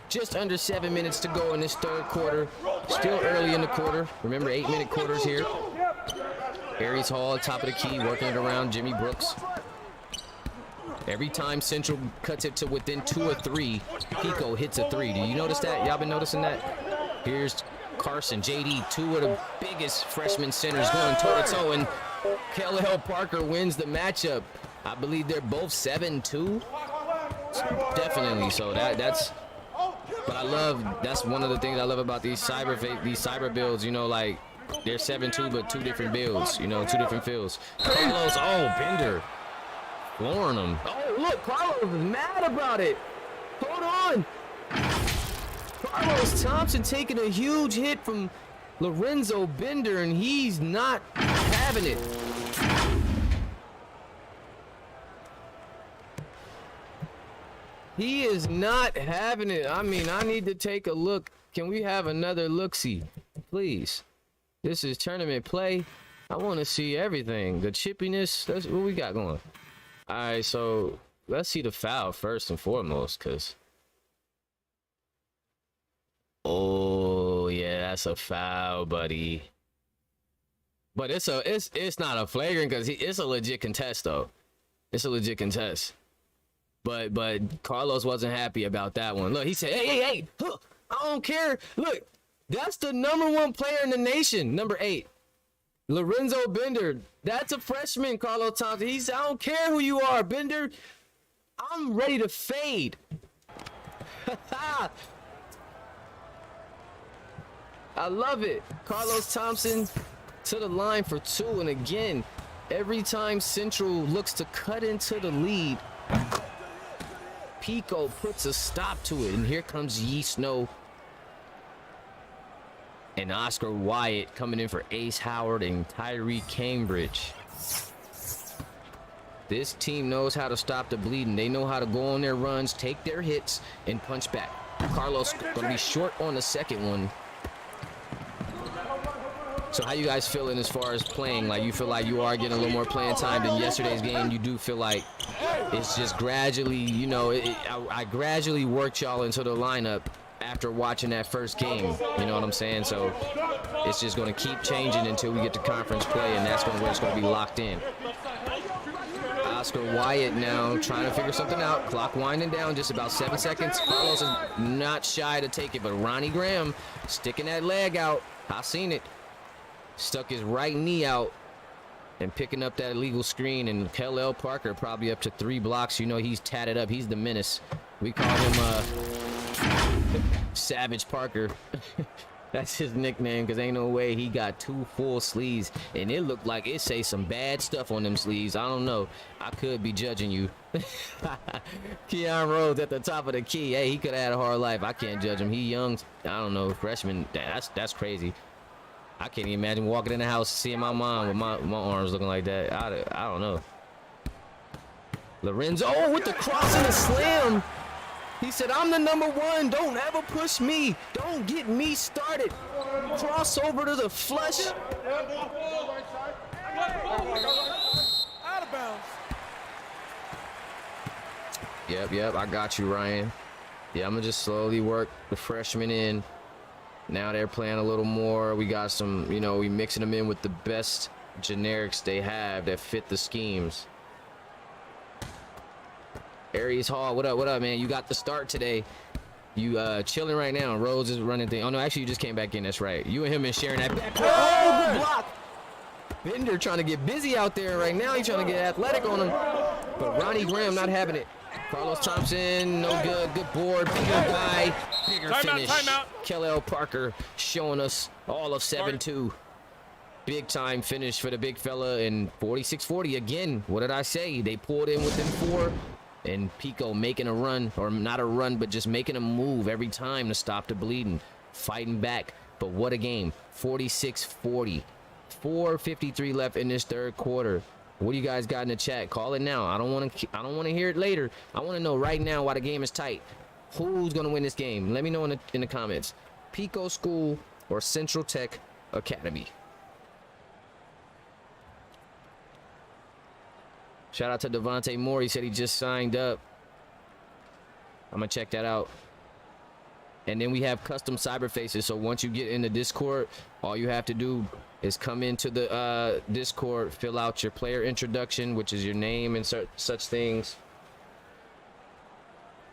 Just under 7 minutes to go in this third quarter. Still early in the quarter. Remember, 8-minute quarters here. Aries Hall, top of the key, working it around Jimmy Brooks. Every time Central cuts it to within 2 or 3, Pico hits a 3. Do you notice that? Y'all been noticing that? Here's Carson, JD, 2 of the biggest freshman centers going toe-to-toe, and Kellel Parker wins the matchup. I believe they're both 7'2". Definitely, so that's. But I love, that's one of the things I love about these cyber builds. You know, like they're 7'2", but 2 different builds. You know, 2 different fields. Carlos, oh, Bender, flooring him. Oh, look, Carlos is mad about it. Hold on. Carlos Thompson taking a huge hit from Lorenzo Bender, and he's not having it. He is not having it. I mean, I need to take a look. Can we have another look-see, please? This is tournament play. I want to see everything. The chippiness. That's what we got going. All right, so let's see the foul first and foremost, because... Oh yeah, that's a foul, buddy. But it's not a flagrant because it's a legit contest though. It's a legit contest. But Carlos wasn't happy about that one. Look, he said, hey, huh, I don't care. Look, that's the #1 player in the nation, number 8. Lorenzo Bender. That's a freshman, Carlos Thompson. He said, I don't care who you are, Bender. I'm ready to fade. I love it. Carlos Thompson to the line for 2. And again, every time Central looks to cut into the lead, Pico puts a stop to it. And here comes Yee Snow and Oscar Wyatt coming in for Ace Howard and Tyree Cambridge. This team knows how to stop the bleeding. They know how to go on their runs, take their hits, and punch back. Carlos gonna be short on the second one. So how you guys feeling as far as playing? Like, you feel like you are getting a little more playing time than yesterday's game? You do feel like it's just gradually, you know, I gradually worked y'all into the lineup after watching that first game. You know what I'm saying? So it's just going to keep changing until we get to conference play, and that's where it's going to be locked in. Oscar Wyatt now trying to figure something out. Clock winding down, just about 7 seconds. Carlos is not shy to take it, but Ronnie Graham sticking that leg out. I seen it. Stuck his right knee out and picking up that illegal screen, and Kellel Parker probably up to 3 blocks. You know, he's tatted up. He's the menace. We call him Savage Parker. That's his nickname, because ain't no way he got 2 full sleeves, and it looked like it say some bad stuff on them sleeves. I don't know. I could be judging you. Keon Rhodes at the top of the key. Hey, he could have had a hard life. I can't judge him. He young. I don't know. Freshman. That's crazy. I can't even imagine walking in the house seeing my mom with my arms looking like that. I don't know. Lorenzo with the cross and the slam. He said, I'm the #1. Don't ever push me. Don't get me started. Cross over to the flush. Out of bounds. Yep. I got you, Ryan. Yeah, I'm going to just slowly work the freshmen in. Now they're playing a little more. We got some, you know, we mixing them in with the best generics they have that fit the schemes. Aries Hall, what up, man? You got the start today. You chilling right now. Rhodes is running thing. Oh, no, actually, you just came back in. That's right. You and him and sharing that back. Oh, good block. Bender trying to get busy out there right now. He's trying to get athletic on him. But Ronnie Graham not having it. Carlos Thompson, no good. Good board. Bigger guy. Bigger finish. Timeout. Kellel Parker showing us all of 7-2. Big time finish for the big fella, and 46-40 again. What did I say? They pulled in within 4, and Pico making a run, or not a run, but just making a move every time to stop the bleeding, fighting back. But what a game! 46-40, 4:53 left in this third quarter. What do you guys got in the chat? Call it now. I don't want to hear it later. I want to know right now why the game is tight. Who's gonna win this game? Let me know in the comments. Pico School or Central Tech Academy? Shout out to Devontae Moore. He said he just signed up. I'm going to check that out. And then we have custom cyber faces. So once you get in the Discord, all you have to do is come into the Discord, fill out your player introduction, which is your name and such things.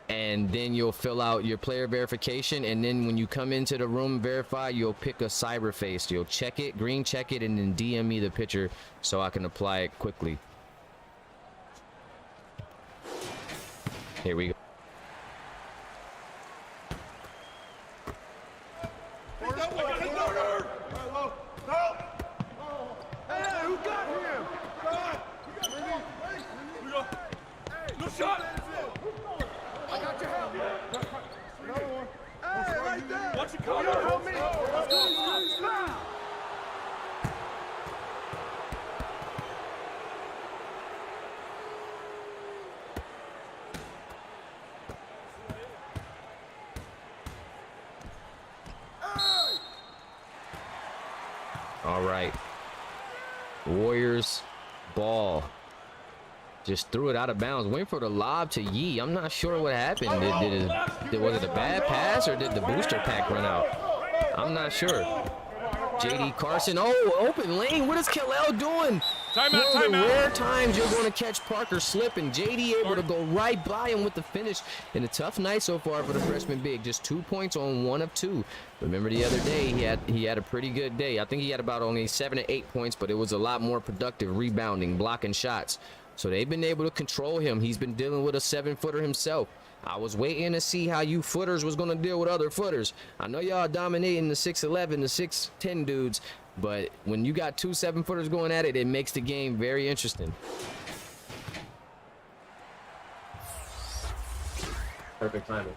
And then you'll fill out your player verification. And then when you come into the room verify, you'll pick a cyber face. You'll check it, green check it, and then DM me the picture so I can apply it quickly. Here we go. Hey, who got him? No shot. I got your help. Hey, right there. Watch it, Connor. Help me. Stop. All right. Warriors ball. Just threw it out of bounds. Went for the lob to Yee. I'm not was it a bad pass or did the booster pack run out? I'm not sure. JD Carson. Oh, open lane. What is Kellel doing? One of the rare times you're going to catch Parker slipping. JD able to go right by him with the finish. And a tough night so far for the freshman big. Just 2 points on 1 of 2. Remember the other day he had a pretty good day. I think he had about only 7 to 8 points, but it was a lot more productive rebounding, blocking shots. So they've been able to control him. He's been dealing with a 7-footer himself. I was waiting to see how you footers was going to deal with other footers. I know y'all dominating the 6'11", the 6'10 dudes, but when you got 2 7-footers going at it, it makes the game very interesting. Perfect timing.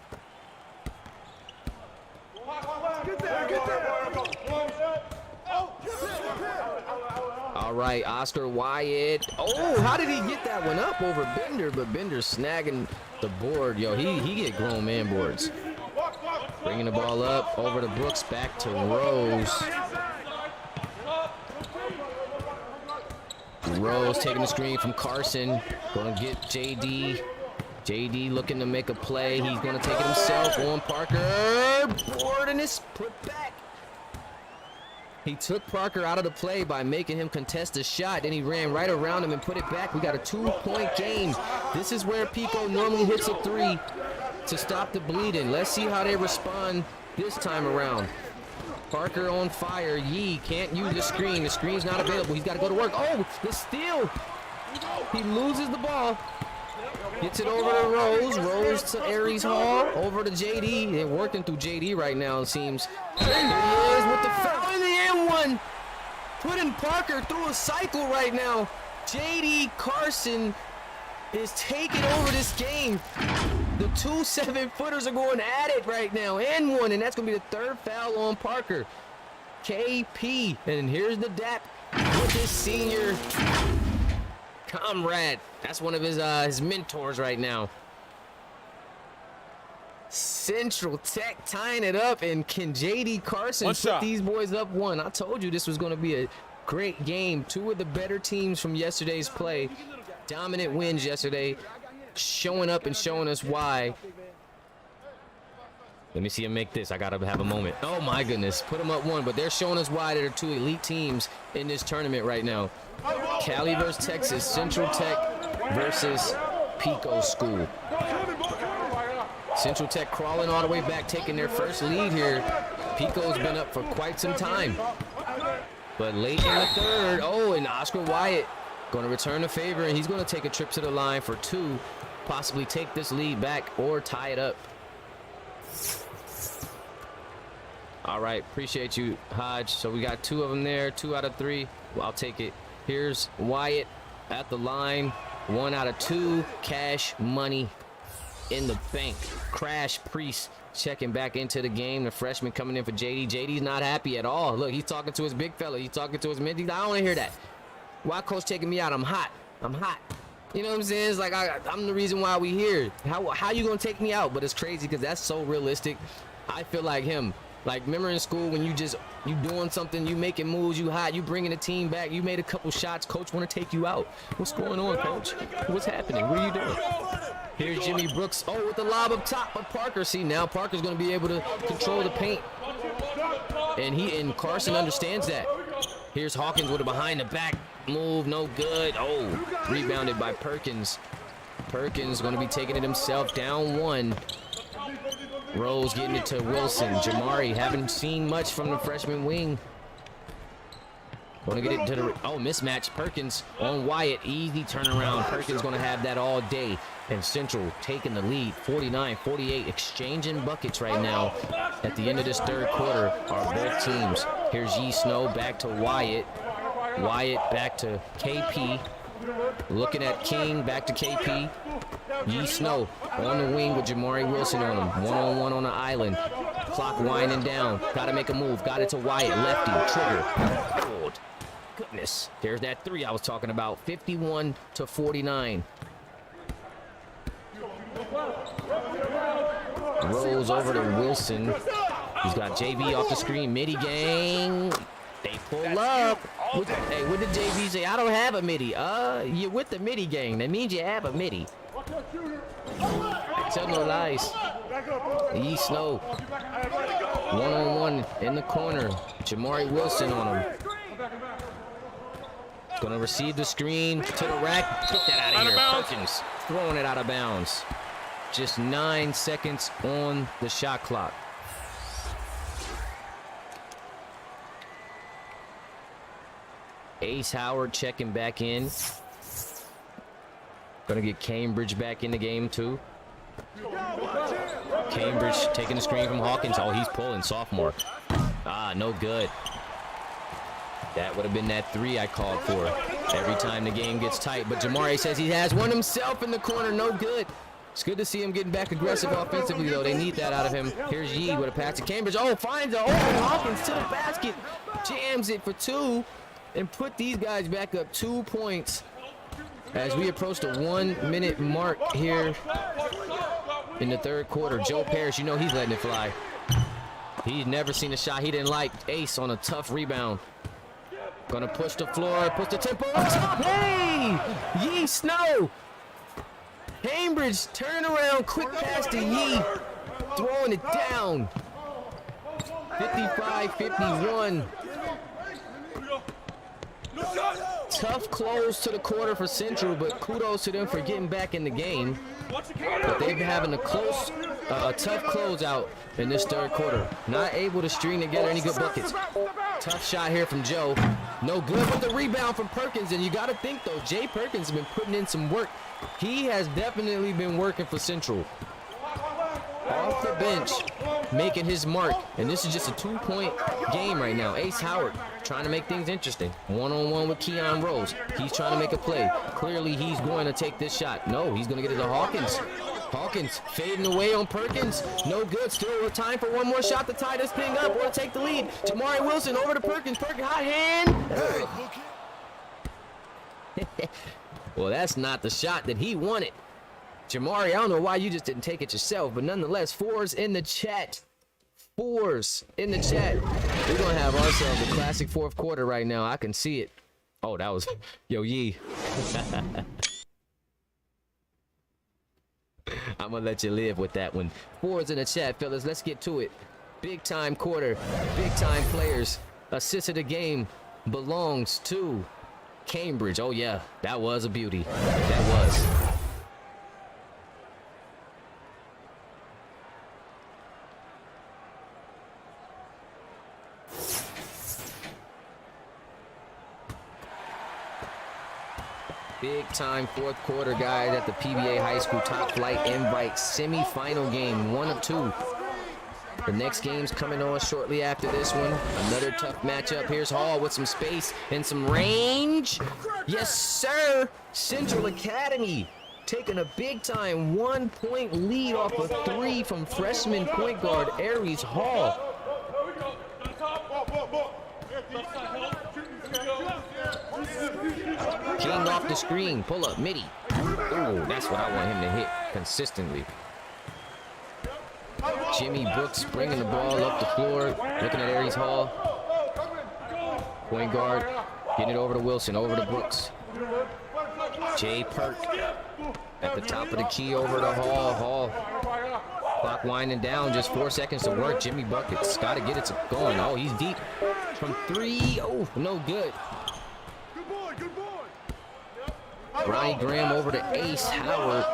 Get there. All right, Oscar Wyatt. Oh, how did he get that one up over Bender? But Bender's snagging the board. Yo, he get grown man boards. Bringing the ball up over to Brooks, back to Rose. Rose taking the screen from Carson. Gonna get JD. JD looking to make a play. He's gonna take it himself on Parker. Board and it's put back. He took Parker out of the play by making him contest a shot. Then he ran right around him and put it back. We got a 2-point game. This is where Pico normally hits a 3 to stop the bleeding. Let's see how they respond this time around. Parker on fire. Yee can't use the screen. The screen's not available. He's got to go to work. Oh, the steal. He loses the ball. Gets it over to Rose. Rose to Aries Hall. Over to JD. They're working through JD right now, it seems. There he is with the foul in the end one. Putting Parker through a cycle right now. JD Carson is taking over this game. The 2 7-footers are going at it right now. And one. And that's going to be the 3rd foul on Parker. KP. And here's the dap with his senior comrade. That's one of his mentors right now. Central Tech tying it up, and can JD Carson put these boys up 1? I told you this was going to be a great game. 2 of the better teams from yesterday's play. Dominant wins yesterday, showing up and showing us why. Let me see him make this. I gotta have a moment. Oh my goodness, put them up 1, but they're showing us why they're 2 elite teams in this tournament right now. Cali versus Texas, Central Tech versus Pico School. Central Tech crawling all the way back, taking their first lead here. Pico's been up for quite some time. But late in the 3rd, oh, and Oscar Wyatt going to return the favor, and he's going to take a trip to the line for 2. possibly take this lead back or tie it up. All right, appreciate you, Hodge. So we got 2 of them there, 2 out of 3. Well, I'll take it. Here's Wyatt at the line. 1 out of 2. Cash money in the bank. Crash Priest checking back into the game. The freshman coming in for JD. JD's not happy at all. Look, he's talking to his big fella. He's talking to his mid. I don't want to hear that. Why coach taking me out? I'm hot. I'm hot. You know what I'm saying? It's like I'm the reason why we here. How you gonna take me out? But it's crazy because that's so realistic. I feel like him. Like, remember in school when you doing something, you making moves, you hot, you bringing the team back, you made a couple shots, coach want to take you out. What's going on, coach? What's happening? What are you doing? Here's Jimmy Brooks. Oh, with the lob up top of Parker. See, now Parker's going to be able to control the paint. And Carson understands that. Here's Hawkins with a behind the back move. No good. Oh, rebounded by Perkins. Perkins going to be taking it himself. Down 1. Rose getting it to Wilson. Jamari, haven't seen much from the freshman wing. Going to get it to the... Oh, mismatch. Perkins on Wyatt. Easy turnaround. Perkins going to have that all day. And Central taking the lead. 49-48. Exchanging buckets right now. At the end of this third quarter are both teams. Here's Yee Snow back to Wyatt. Wyatt back to KP. Looking at King. Back to KP. Yee Snow on the wing with Jamari Wilson on him. 1-on-1 on the island. Clock winding down. Got to make a move. Got it to Wyatt. Lefty. Trigger. Oh, goodness. There's that 3 I was talking about. 51-49. Rolls over to Wilson. He's got JV off the screen. Midi gang. They pull up. Hey, what did JV say? I don't have a midi. You're with the midi gang. That means you have a midi. Tell no lies. Yee Snow. 1-on-1 in the corner. Jamari Wilson on him. Gonna receive the screen to the rack. Get that out of here. Perkins throwing it out of bounds. Just 9 seconds on the shot clock. Ace Howard checking back in. Gonna get Cambridge back in the game too. Cambridge taking the screen from Hawkins. Oh, he's pulling, sophomore. Ah, no good. That would have been that 3 I called for every time the game gets tight. But Jamari says he has one himself in the corner. No good. It's good to see him getting back aggressive offensively, though. They need that out of him. Here's Yee with a pass to Cambridge. Oh, finds it. Oh, Hawkins to the basket. Jams it for 2 and put these guys back up 2 points as we approach the 1-minute mark here in the third quarter. Joe Parrish, you know he's letting it fly. He's never seen a shot he didn't like. Ace on a tough rebound. Gonna push the floor, push the tempo up top. Hey! Yee Snow! Cambridge, turn around, quick pass to Yee. Throwing it down. 55-51. Tough close to the quarter for Central, but kudos to them for getting back in the game. But they've been having a tough closeout in this third quarter. Not able to string together any good buckets. Tough shot here from Joe. No good with the rebound from Perkins. And you got to think, though, Jay Perkins has been putting in some work. He has definitely been working for Central. Off the bench, making his mark. And this is just a 2-point game right now. Ace Howard trying to make things interesting. 1-on-1 with Keon Rose. He's trying to make a play. Clearly, he's going to take this shot. No, he's going to get it to Hawkins. Hawkins fading away on Perkins. No good. Still time for one more shot to tie this thing up or take the lead. Jamari Wilson over to Perkins. Perkins, hot hand. Well, that's not the shot that he wanted. Jamari, I don't know why you just didn't take it yourself, but nonetheless, 4s in the chat. 4s in the chat. We're going to have ourselves a classic fourth quarter right now. I can see it. Oh, that was... Yo, Yee. I'm going to let you live with that one. 4s in the chat, fellas. Let's get to it. Big-time quarter. Big-time players. Assist of the game belongs to Cambridge. Oh, yeah. That was a beauty. That was. Big time fourth quarter, guys, at the PBA High School Top Flight Invite semifinal game, 1 of 2. The next game's coming on shortly after this one. Another tough matchup. Here's Hall with some space and some range. Yes, sir. Central Academy taking a big time 1-point lead off a 3 from freshman point guard Aries Hall. King off the screen, pull up, midi. Ooh, that's what I want him to hit consistently. Jimmy Brooks bringing the ball up the floor, looking at Aries Hall. Point guard, getting it over to Wilson, over to Brooks. Jay Perk at the top of the key over to Hall. Clock winding down, just 4 seconds to work. Jimmy Buckets got to get it going. Oh, he's deep from 3. Oh, no good. Ronnie Graham over to Ace Howard,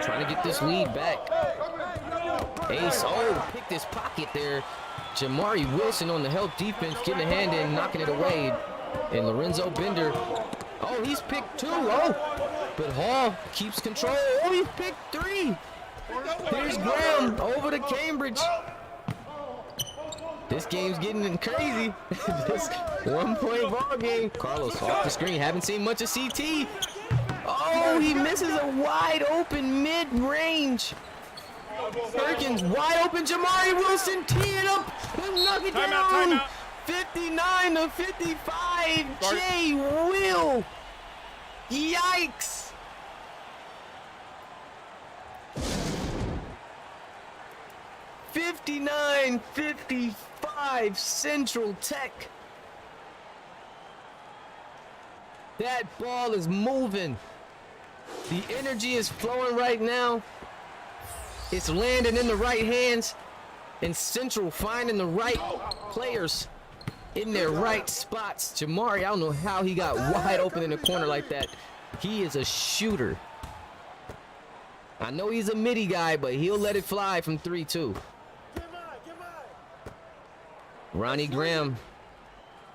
trying to get this lead back. Ace, picked his pocket there. Jamari Wilson on the help defense, getting a hand in, knocking it away. And Lorenzo Bender, he's picked 2. But Hall keeps control. He's picked 3. Here's Graham over to Cambridge. This game's getting crazy. This 1-point ball game. Carlos off the screen. Haven't seen much of CT. He misses a wide open mid-range. Perkins wide open. Jamari Wilson tee it up and knock it down. 59-55. Jay Will. Yikes. $59-55 Central Tech. That ball is moving. The energy is flowing right now. It's landing in the right hands. And Central finding the right players in their right spots. Jamari, I don't know how he got wide open in the corner like that. He is a shooter. I know he's a midi guy, but he'll let it fly from 3 too. Ronnie Graham,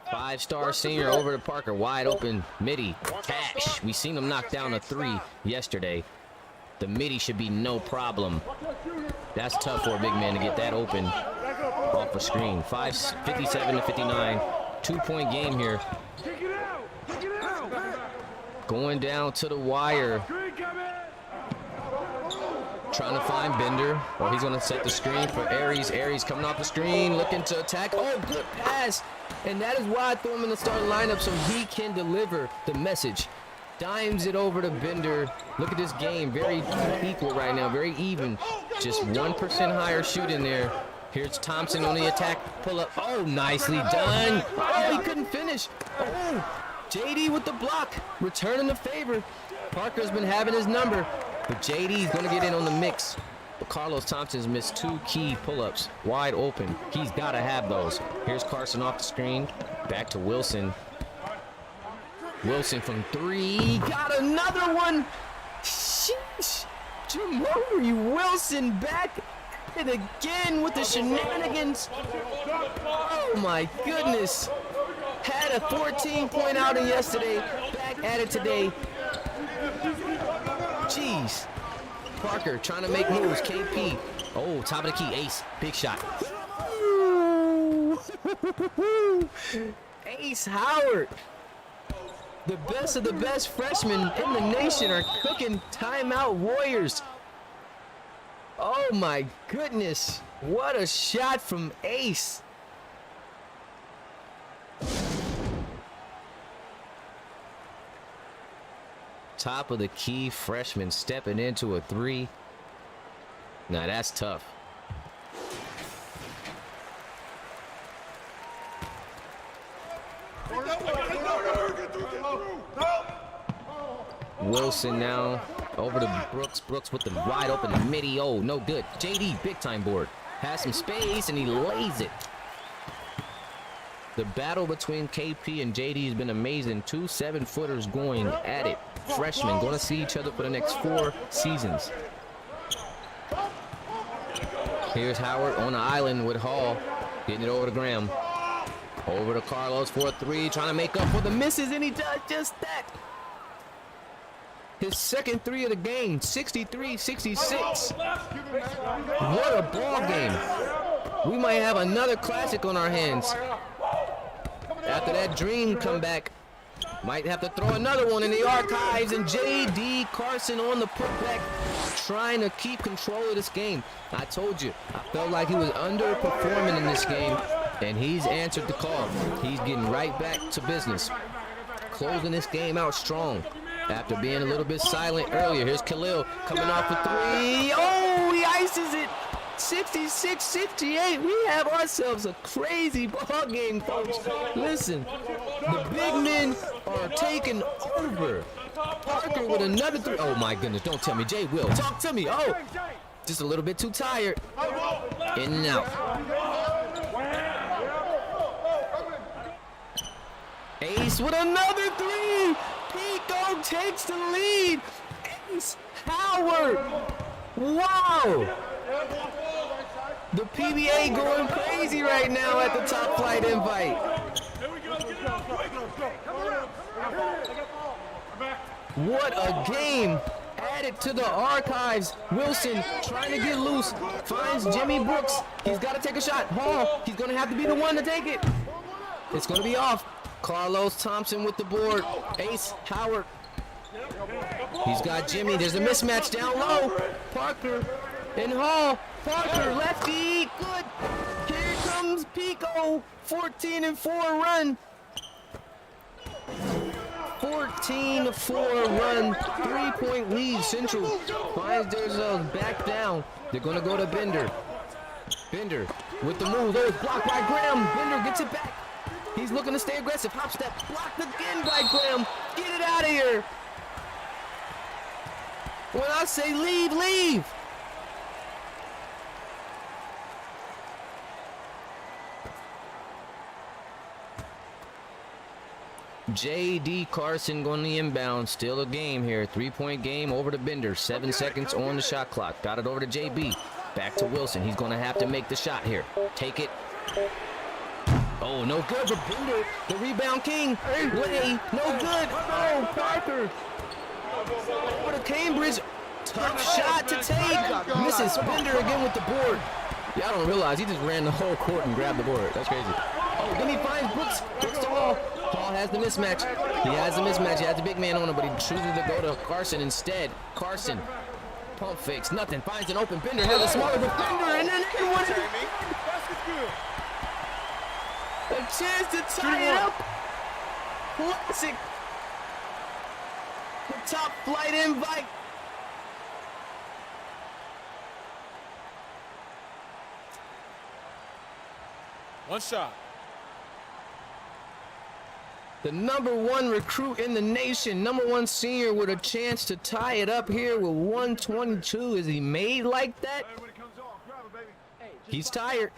5-star senior over to Parker, wide open midi. Cash. We seen him knock down a 3 yesterday. The midi should be no problem. That's tough for a big man to get that open off a screen. 57-59. 2-point game here. Going down to the wire. Trying to find Bender. He's going to set the screen for Aries. Aries coming off the screen, looking to attack. Good pass. And that is why I threw him in the starting lineup, so he can deliver the message. Dimes it over to Bender. Look at this game. Very equal right now. Very even. Just 1% higher shooting there. Here's Thompson on the attack. Pull up. Nicely done. He couldn't finish. JD with the block. Returning the favor. Parker's been having his number. But JD's going to get in on the mix. But Carlos Thompson's missed 2 key pull-ups. Wide open. He's got to have those. Here's Carson off the screen. Back to Wilson. Wilson from 3. Got another one. Sheesh. Jamari Wilson back at it again with the shenanigans. Oh, my goodness. Had a 14-point outing yesterday. Back at it today. Jeez. Parker trying to make moves. KP. Top of the key. Ace. Big shot. Ace Howard. The best of the best freshmen in the nation are cooking timeout warriors. Oh my goodness. What a shot from Ace. Top of the key freshman stepping into a 3. Now that's tough. Wilson now over to Brooks. Brooks with the wide open midi. No good. JD, big time board. Has some space and he lays it. The battle between KP and JD has been amazing. 2 7-footers going at it. Freshmen going to see each other for the next 4 seasons. Here's Howard on the island with Hall. Getting it over to Graham. Over to Carlos for a 3. Trying to make up for the misses, and he does just that. His second three of the game, 63-66. What a ball game. We might have another classic on our hands. After that dream comeback, might have to throw another one in the archives. And J.D. Carson on the putback, trying to keep control of this game. I told you, I felt like he was underperforming in this game, and he's answered the call. He's getting right back to business, closing this game out strong after being a little bit silent earlier. Here's Khalil coming off the three. Oh, he ices it. 66-68. We have ourselves a crazy ball game, folks. Listen, the big men are taking over. Parker with another three. Oh my goodness, don't tell me. Jay Will, talk to me. Oh, just a little bit too tired. In and out. Ace with another three. Pico takes the lead. Ace Howard. Wow. The PBA going crazy right now at the top flight invite. What a game. Added to the archives. Wilson trying to get loose. Finds Jimmy Brooks. He's got to take a shot. Hall, he's going to have to be the one to take it. It's going to be off. Carlos Thompson with the board. Ace Howard. He's got Jimmy. There's a mismatch down low. Parker and Hall. Parker, lefty, good. Here comes Pico. 14-4 run. 14-4 run. 3-point lead. Central finds themselves back down. They're going to go to Bender. Bender with the move. Oh, it's blocked by Graham. Bender gets it back. He's looking to stay aggressive. Hop step. Blocked again by Graham. Get it out of here. When I say leave, leave. J.D. Carson going the inbound. Still a game here. 3-point game over to Bender. 7 seconds on the shot clock. Got it over to J.B. Back to Wilson. He's going to have to make the shot here. Take it. Oh, no good for Bender. The rebound king. Way. No good. Oh, Parker. Over to Cambridge. Tough shot to take. Misses. Bender again with the board. Y'all don't realize he just ran the whole court and grabbed the board. That's crazy. Oh, then he finds Brooks. Brooks to Hall. Hall has the mismatch. He has the mismatch. He has the big man on him, but he chooses to go to Carson instead. Carson. Pump fakes. Nothing. Finds an open. Bender has a smaller defender, and then everyone a chance to tie it up. Classic. The top flight invite. One shot. The #1 recruit in the nation, #1 senior with a chance to tie it up here with 122. Is he made like that? He's tired.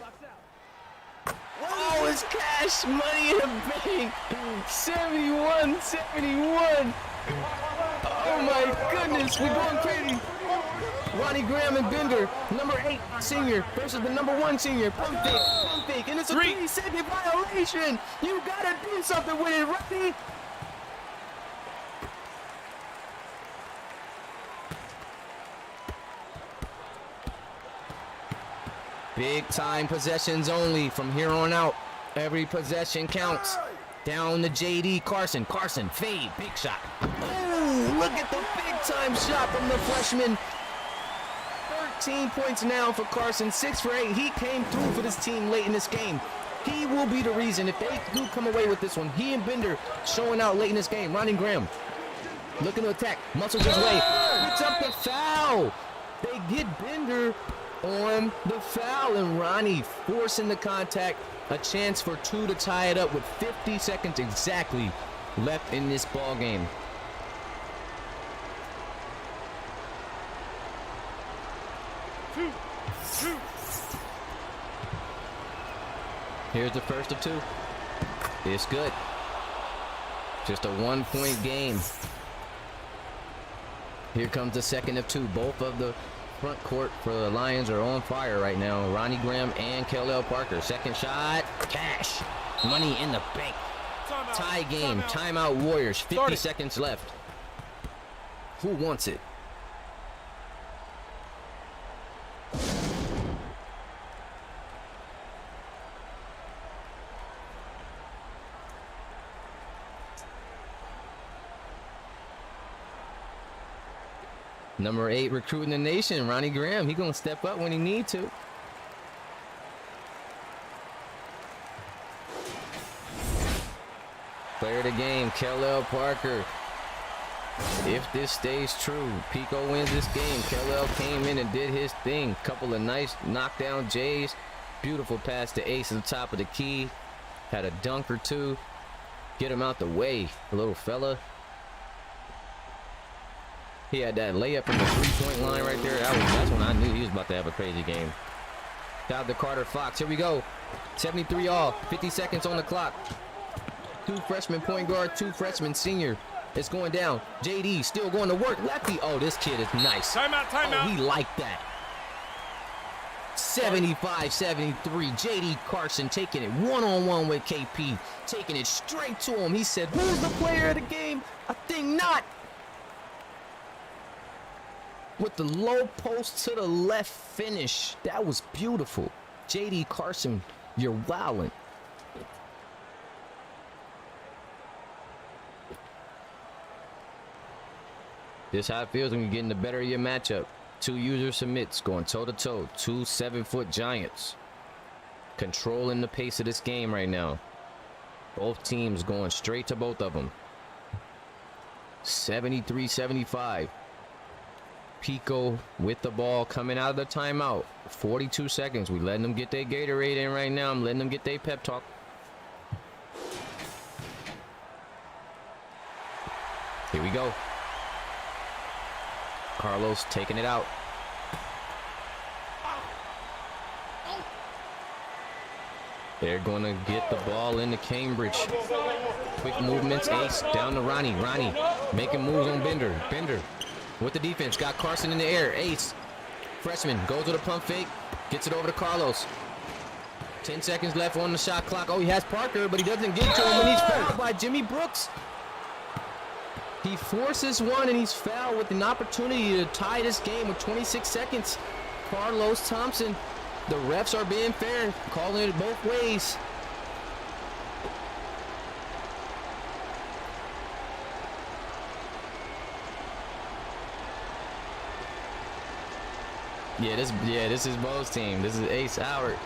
Oh, it's cash money in the bank. 71-71. Oh my goodness, we're going crazy. Ronnie Graham and Bender, #8 senior versus the #1 senior. Pump fake, and it's a 3-second violation. You gotta do something with it, Ronnie. Big time possessions only from here on out. Every possession counts. Down to J.D. Carson. Carson, fade, big shot. Oh, look at the big time shot from the freshman. 13 points now for Carson, 6 for 8. He came through for this team late in this game. He will be the reason if they do come away with this one. He and Bender showing out late in this game. Ronnie Graham looking to attack, muscles his way. It's up the foul. They get Bender on the foul, and Ronnie forcing the contact. A chance for 2 to tie it up with 50 seconds exactly left in this ball game. Here's the first of 2. It's good. Just a 1-point game. Here comes the second of 2. Both of the front court for the Lions are on fire right now. Ronnie Graham and Khalil Parker. Second shot. Cash. Money in the bank. Tie game. Timeout Warriors. 50 seconds left. Who wants it? Number 8 recruit in the nation, Ronnie Graham. He gonna step up when he need to. Player of the game, Kellel Parker. If this stays true, Pico wins this game. Kellel came in and did his thing. Couple of nice knockdown J's. Beautiful pass to Ace at the top of the key. Had a dunk or two. Get him out the way, little fella. He had that layup from the 3-point line right there. That's when I knew he was about to have a crazy game. Shout out to Carter Fox. Here we go. 73 all. 50 seconds on the clock. 2 freshman point guard, 2 freshman senior. It's going down. JD still going to work. Lefty. Oh, this kid is nice. Timeout, timeout. Oh, he liked that. 75-73. JD Carson taking it one-on-one with KP. Taking it straight to him. He said, who's the player of the game? I think not. With the low post to the left finish. That was beautiful. JD Carson, you're wildin'. This how it feels when you're getting the better of your matchup. 2 user submits going toe-to-toe. 2 7-foot giants. Controlling the pace of this game right now. Both teams going straight to both of them. 73-75. Pico with the ball coming out of the timeout. 42 seconds. We letting them get their Gatorade in right now. I'm letting them get their pep talk. Here we go. Carlos taking it out. They're going to get the ball into Cambridge. Quick movements. Ace down to Ronnie. Ronnie making moves on Bender. Bender with the defense. Got Carson in the air. Ace, freshman, goes with a pump fake. Gets it over to Carlos. 10 seconds left on the shot clock. Oh, he has Parker, but he doesn't get to him, and he's fouled by Jimmy Brooks. He forces one, and he's fouled with an opportunity to tie this game with 26 seconds. Carlos Thompson. The refs are being fair, calling it both ways. This is Bo's team. This is Ace Howard.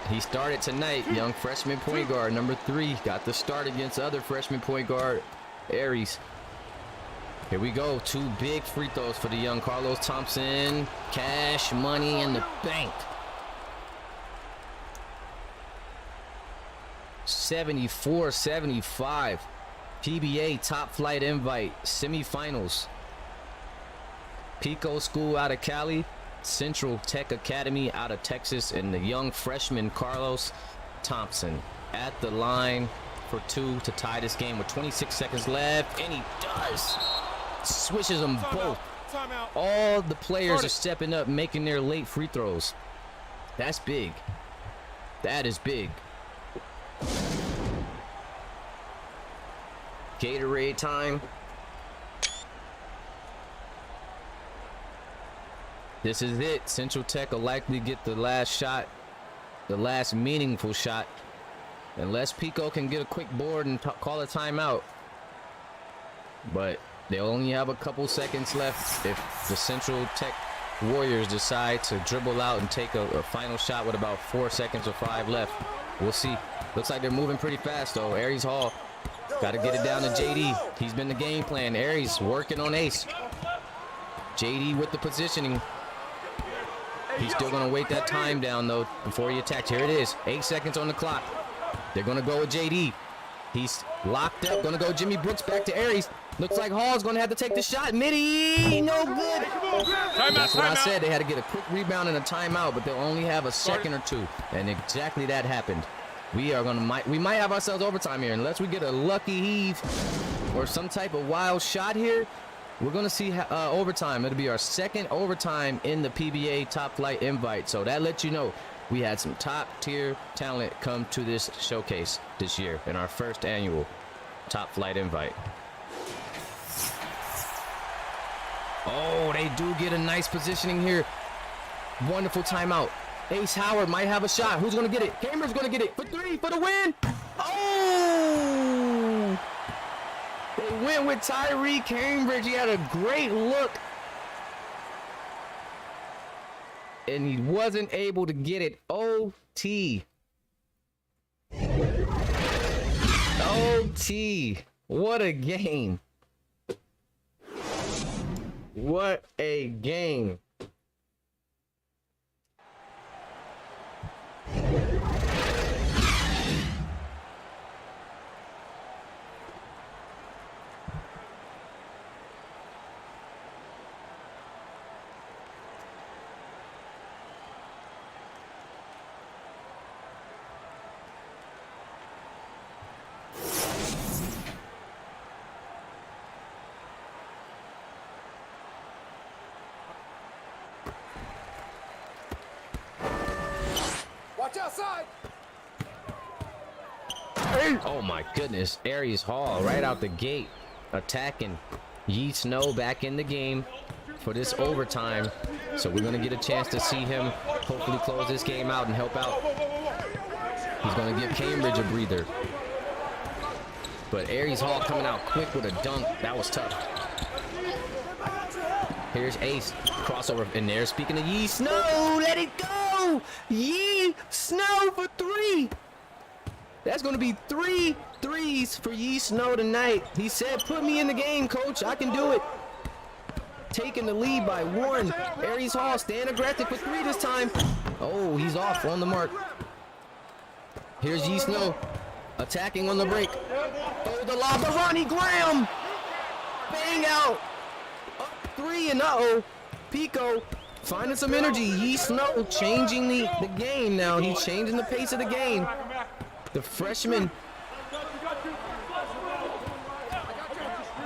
He started tonight. Young freshman point guard, number 3. Got the start against the other freshman point guard, Aries. Here we go. 2 big free throws for the young Carlos Thompson. Cash money in the bank. 74-75. PBA top flight invite. Semifinals. Pico School out of Cali. Central Tech Academy out of Texas. And the young freshman Carlos Thompson at the line for 2 to tie this game with 26 seconds left. And he does. Swishes them both. All the players are stepping up, making their late free throws. That's big. That is big. Gatorade time. This is it. Central Tech will likely get the last shot, the last meaningful shot, unless Pico can get a quick board and call a timeout. But they'll only have a couple seconds left if the Central Tech Warriors decide to dribble out and take a final shot with about 4 seconds or 5 left. We'll see. Looks like they're moving pretty fast, though. Aries Hall got to get it down to JD. He's been the game plan. Aries working on Ace. JD with the positioning. He's still going to wait that time down, though, before he attacks. Here it is. 8 seconds on the clock. They're going to go with JD. He's locked up. Going to go Jimmy Brooks back to Aries. Looks like Hall's going to have to take the shot. Midi, no good. That's what I said. They had to get a quick rebound and a timeout, but they'll only have a second or 2. And exactly that happened. We might have ourselves overtime here. Unless we get a lucky heave or some type of wild shot here, we're going to see overtime. It'll be our second overtime in the PBA top flight invite. So that lets you know we had some top tier talent come to this showcase this year in our first annual top flight invite. Oh, they do get a nice positioning here. Wonderful timeout. Ace Howard might have a shot. Who's going to get it? Cambridge's going to get it for 3 for the win. Oh! They went with Tyree Cambridge. He had a great look. And he wasn't able to get it. OT. OT. What a game. What a game. Watch outside. Oh my goodness. Aries Hall right out the gate attacking. Yee Snow back in the game for this overtime. So we're going to get a chance to see him hopefully close this game out and help out. He's going to give Cambridge a breather. But Aries Hall coming out quick with a dunk. That was tough. Here's Ace. Crossover in there. Speaking of Yee Snow, let it go. Yee Snow for 3. That's going to be 3 threes for Yee Snow tonight. He said, put me in the game, coach. I can do it. Taking the lead by 1. Aries Hall staying aggressive for 3 this time. Oh, he's off on the mark. Here's Yee Snow attacking on the break. Oh, the lob to Ronnie Graham. Bang out. Up 3 and uh-oh. Pico finding some energy. Yee Snow changing the game now. He's changing the pace of the game. The freshman.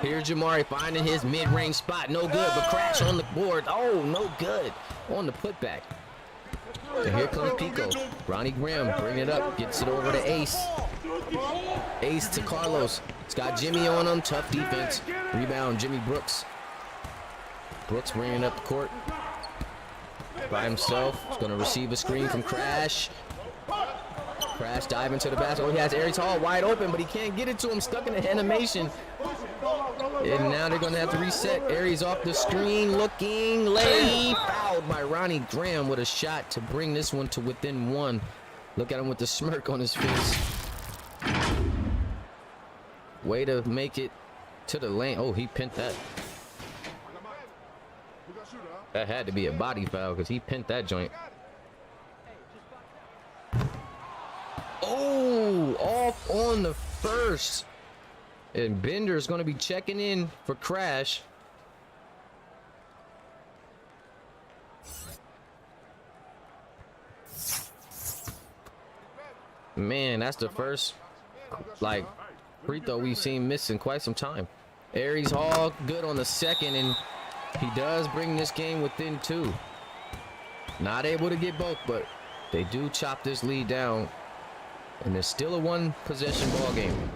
Here's Jamari finding his mid-range spot. No good, but crash on the board. Oh, no good on the putback. And here comes Pico. Ronnie Graham bringing it up. Gets it over to Ace. Ace to Carlos. It's got Jimmy on him. Tough defense. Rebound, Jimmy Brooks. Brooks bringing up the court by himself. He's going to receive a screen from Crash. Crash diving to the basket. Oh, he has Aries Hall wide open, but he can't get it to him. Stuck in the animation. And now they're going to have to reset. Aries off the screen. Looking. Lay. Fouled by Ronnie Graham with a shot to bring this one to within 1. Look at him with the smirk on his face. Way to make it to the lane. Oh, he pinned that. That had to be a body foul because he pinned that joint. Oh, off on the first. And Bender's going to be checking in for Crash. Man, that's the first, like, free throw we've seen miss in quite some time. Aries Hall good on the second, and he does bring this game within 2. Not able to get both, but they do chop this lead down. And there's still a 1-possession ball game.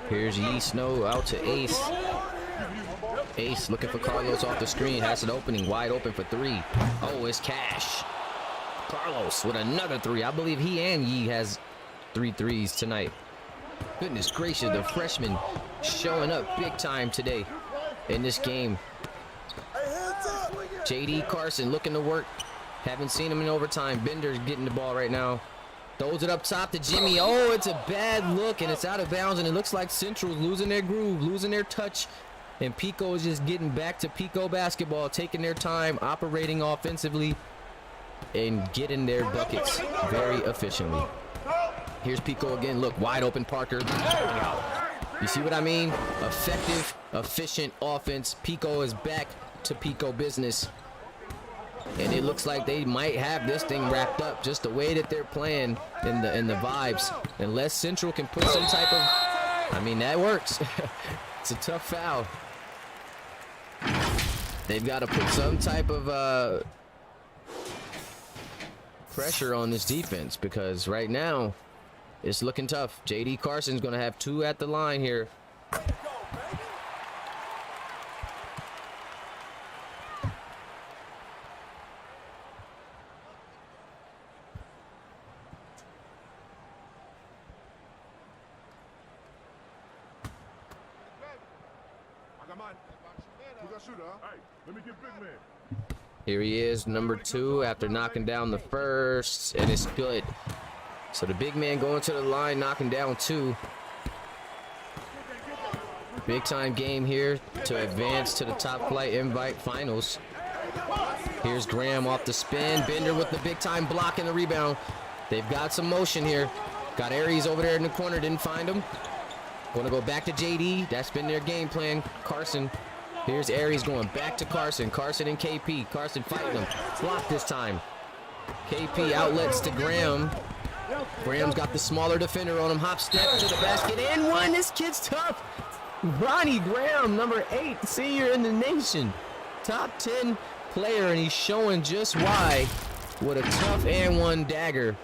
Here's Yee Snow out to Ace. Ace looking for Carlos off the screen. Has an opening. Wide open for 3. Oh, it's Cash. Carlos with another 3. I believe he and Yee has 3 threes tonight. Goodness gracious, the freshman showing up big time today in this game. JD Carson looking to work. Haven't seen him in overtime. Bender's getting the ball right now. Throws it up top to Jimmy. Oh, it's a bad look, and it's out of bounds, and it looks like Central's losing their groove, losing their touch. And Pico is just getting back to Pico basketball, taking their time, operating offensively, and getting their buckets very efficiently. Here's Pico again. Look, wide open Parker. You see what I mean? Effective, efficient offense. Pico is back to Pico business. And it looks like they might have this thing wrapped up just the way that they're playing in the vibes. Unless Central can put some type of, I mean, that works. It's a tough foul. They've got to put some type of pressure on this defense because right now it's looking tough. JD Carson's going to have 2 at the line here. Here he is, number 2, after knocking down the first, and it's good. So the big man going to the line, knocking down 2. Big time game here to advance to the top flight invite finals. Here's Graham off the spin. Bender with the big time block and the rebound. They've got some motion here. Got Aries over there in the corner, didn't find him. Going to go back to JD. That's been their game plan. Carson. Here's Aries going back to Carson. Carson and KP. Carson fighting them. Block this time. KP outlets to Graham. Graham's got the smaller defender on him. Hop step to the basket and 1. This kid's tough. Ronnie Graham, number 8, senior in the nation. Top 10 player, and he's showing just why with a tough and 1 dagger.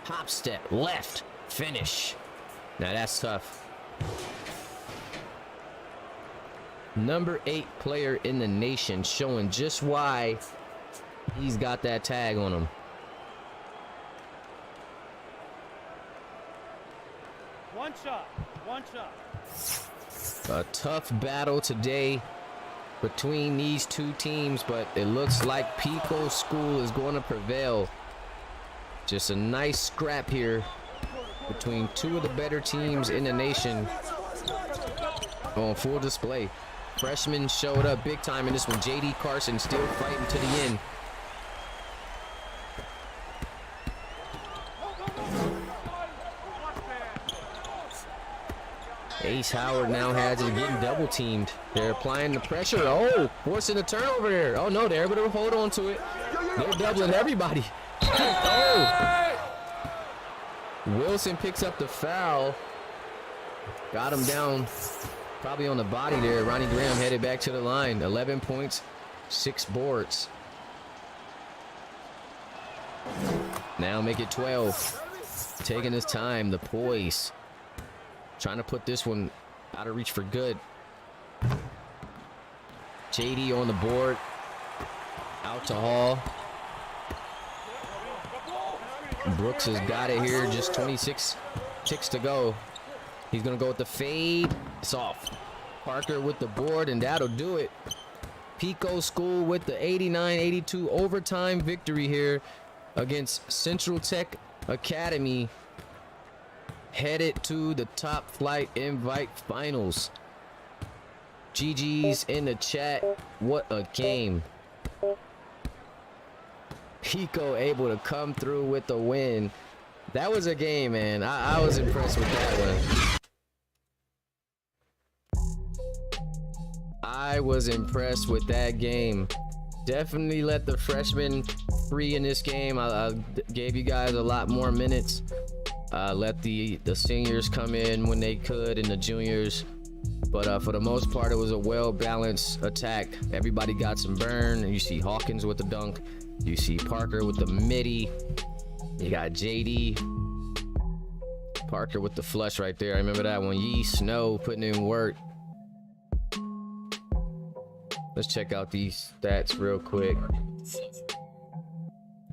Hop step, left, finish. Now that's tough. Number 8 player in the nation, showing just why he's got that tag on him. One shot. A tough battle today between these 2 teams, but it looks like Pico School is going to prevail. Just a nice scrap here between 2 of the better teams in the nation on full display. Freshmen showed up big time in this one. JD Carson still fighting to the end. Ace Howard now has it getting double teamed. They're applying the pressure. Oh, forcing a turnover there. Oh no, they're able to hold on to it. They're doubling everybody. Oh. Wilson picks up the foul. Got him down probably on the body there. Ronnie Graham headed back to the line. 11 points, 6 boards. Now make it 12. Taking his time, the poise. Trying to put this one out of reach for good. JD on the board. Out to Hall. Brooks has got it here. Just 26 ticks to go. He's going to go with the fade. It's off. Parker with the board, and that'll do it. Pico School with the 89-82 overtime victory here against Central Tech Academy. Headed to the top flight invite finals. GG's in the chat. What a game. Pico able to come through with the win. That was a game, man. I was impressed with that one. I was impressed with that game. Definitely let the freshmen free in this game. I gave you guys a lot more minutes. Let the seniors come in when they could and the juniors. But for the most part, it was a well-balanced attack. Everybody got some burn. And you see Hawkins with the dunk. You see Parker with the midi. You got JD. Parker with the flush right there. I remember that one. Yee Snow putting in work. Let's check out these stats real quick.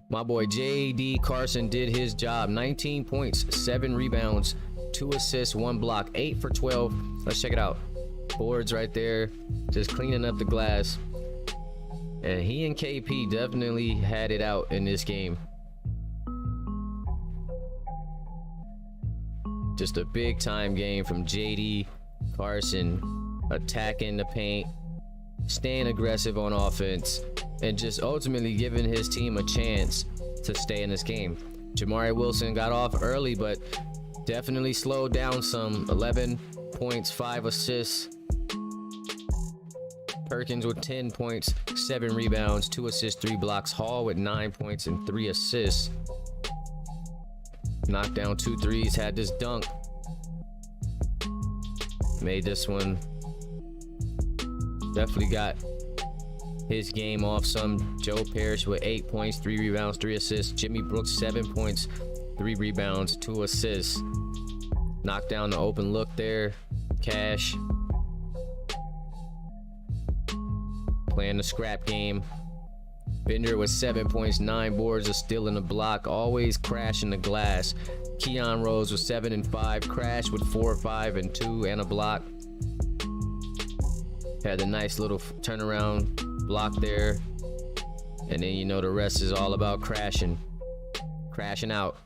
My boy JD Carson did his job. 19 points, 7 rebounds, 2 assists, 1 block, 8 for 12. Let's check it out. Boards right there, just cleaning up the glass. And he and KP definitely had it out in this game. Just a big time game from JD Carson, attacking the paint, staying aggressive on offense, and just ultimately giving his team a chance to stay in this game. Jamari Wilson got off early, but definitely slowed down some. 11 points, 5 assists. Perkins with 10 points, 7 rebounds, 2 assists, 3 blocks. Hall with 9 points and 3 assists. Knocked down 2 threes, had this dunk. Made this one. Definitely got his game off some. Joe Parrish with 8 points, 3 rebounds, 3 assists. Jimmy Brooks 7 points, 3 rebounds, 2 assists. Knocked down the open look there. Cash playing the scrap game. Bender with 7 points, 9 boards, a steal in the block, always crashing the glass. Keon Rose with 7 and 5, Crash with 4, 5 and 2 and a block. Had a nice little turnaround block there. And then you know the rest is all about crashing out.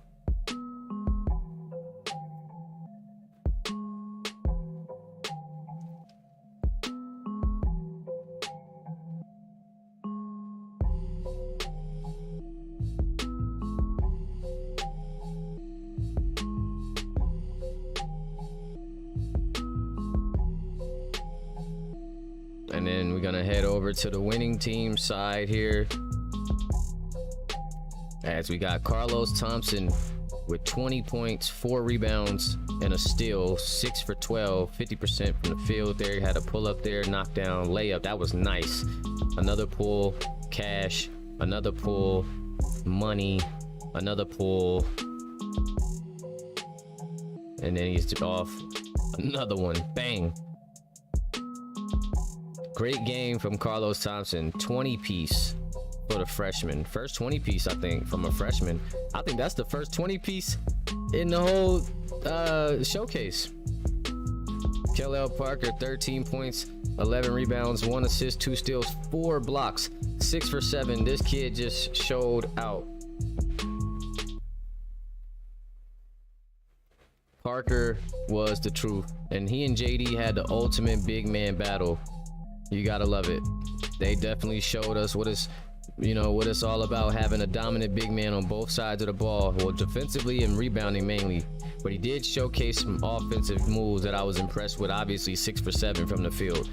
And then we're gonna head over to the winning team side here, as we got Carlos Thompson with 20 points, 4 rebounds and a steal, 6 for 12, 50% from the field there. He had a pull up there, knockdown, layup. That was nice. Another pull, Cash, another pull, Money, another pull, and then he's off another one. Bang. Great game from Carlos Thompson. 20 piece for the freshman. First 20 piece, I think, from a freshman. I think that's the first 20 piece in the whole showcase. Kellel Parker, 13 points, 11 rebounds, 1 assist, 2 steals, 4 blocks, 6 for 7. This kid just showed out. Parker was the truth, and he and JD had the ultimate big man battle. You gotta love it. They definitely showed us what it's all about, having a dominant big man on both sides of the ball. Well, defensively and rebounding mainly, but he did showcase some offensive moves that I was impressed with. Obviously 6 for 7 from the field,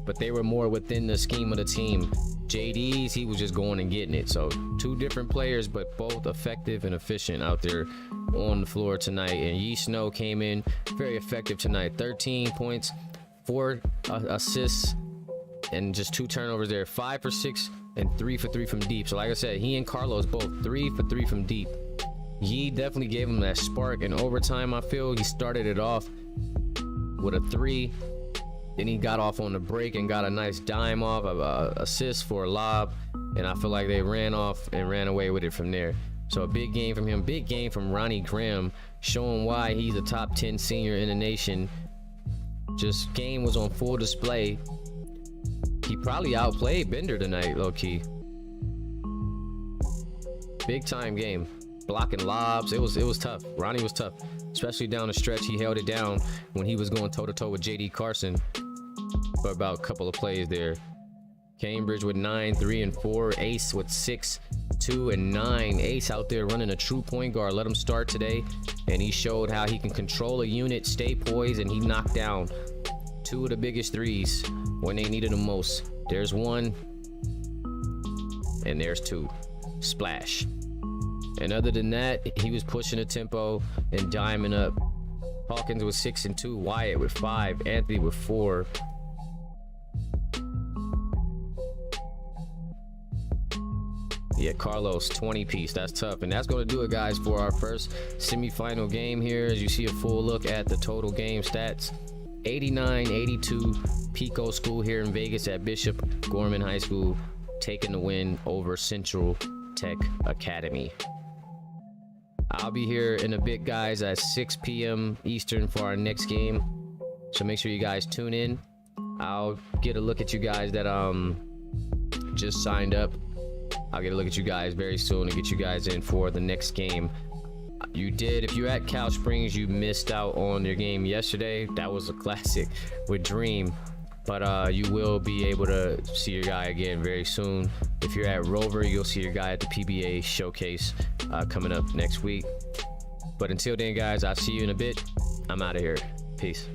but they were more within the scheme of the team. JD's, he was just going and getting it. So 2 different players, but both effective and efficient out there on the floor tonight. And Yee Snow came in very effective tonight. 13 points, 4 assists, and just 2 turnovers there. 5 for 6 and 3 for 3 from deep. So like I said, he and Carlos both 3 for 3 from deep. Yee definitely gave him that spark in overtime. I feel he started it off with a 3, then he got off on the break and got a nice dime off of assist for a lob, and I feel like they ran off and ran away with it from there. So a big game from him. Big game from Ronnie Graham, showing why he's a top 10 senior in the nation. Just game was on full display. He probably outplayed Bender tonight, low-key. Big time game. Blocking lobs. It was tough. Ronnie was tough, especially down the stretch. He held it down when he was going toe-to-toe with JD Carson for about a couple of plays there. Cambridge with 9, 3 and 4. Ace with 6, 2 and 9. Ace out there running a true point guard. Let him start today, and he showed how he can control a unit, stay poised, and he knocked down 2 of the biggest threes when they needed them most. There's 1, and there's 2. Splash. And other than that, he was pushing the tempo and diming up. Hawkins with 6 and 2. Wyatt with 5. Anthony with 4. Yeah, Carlos 20 piece. That's tough. And that's going to do it, guys, for our first semifinal game here. As you see a full look at the total game stats. 89-82 Pico School here in Vegas at Bishop Gorman High School, taking the win over Central Tech Academy. I'll be here in a bit, guys, at 6 p.m. Eastern for our next game, so make sure you guys tune in. I'll get a look at you guys that just signed up. I'll get a look at you guys very soon and get you guys in for the next game. If you're at Cal Springs, you missed out on your game yesterday. That was a classic with Dream, but you will be able to see your guy again very soon. If you're at Rover, you'll see your guy at the PBA showcase coming up next week. But until then, guys, I'll see you in a bit. I'm out of here. Peace.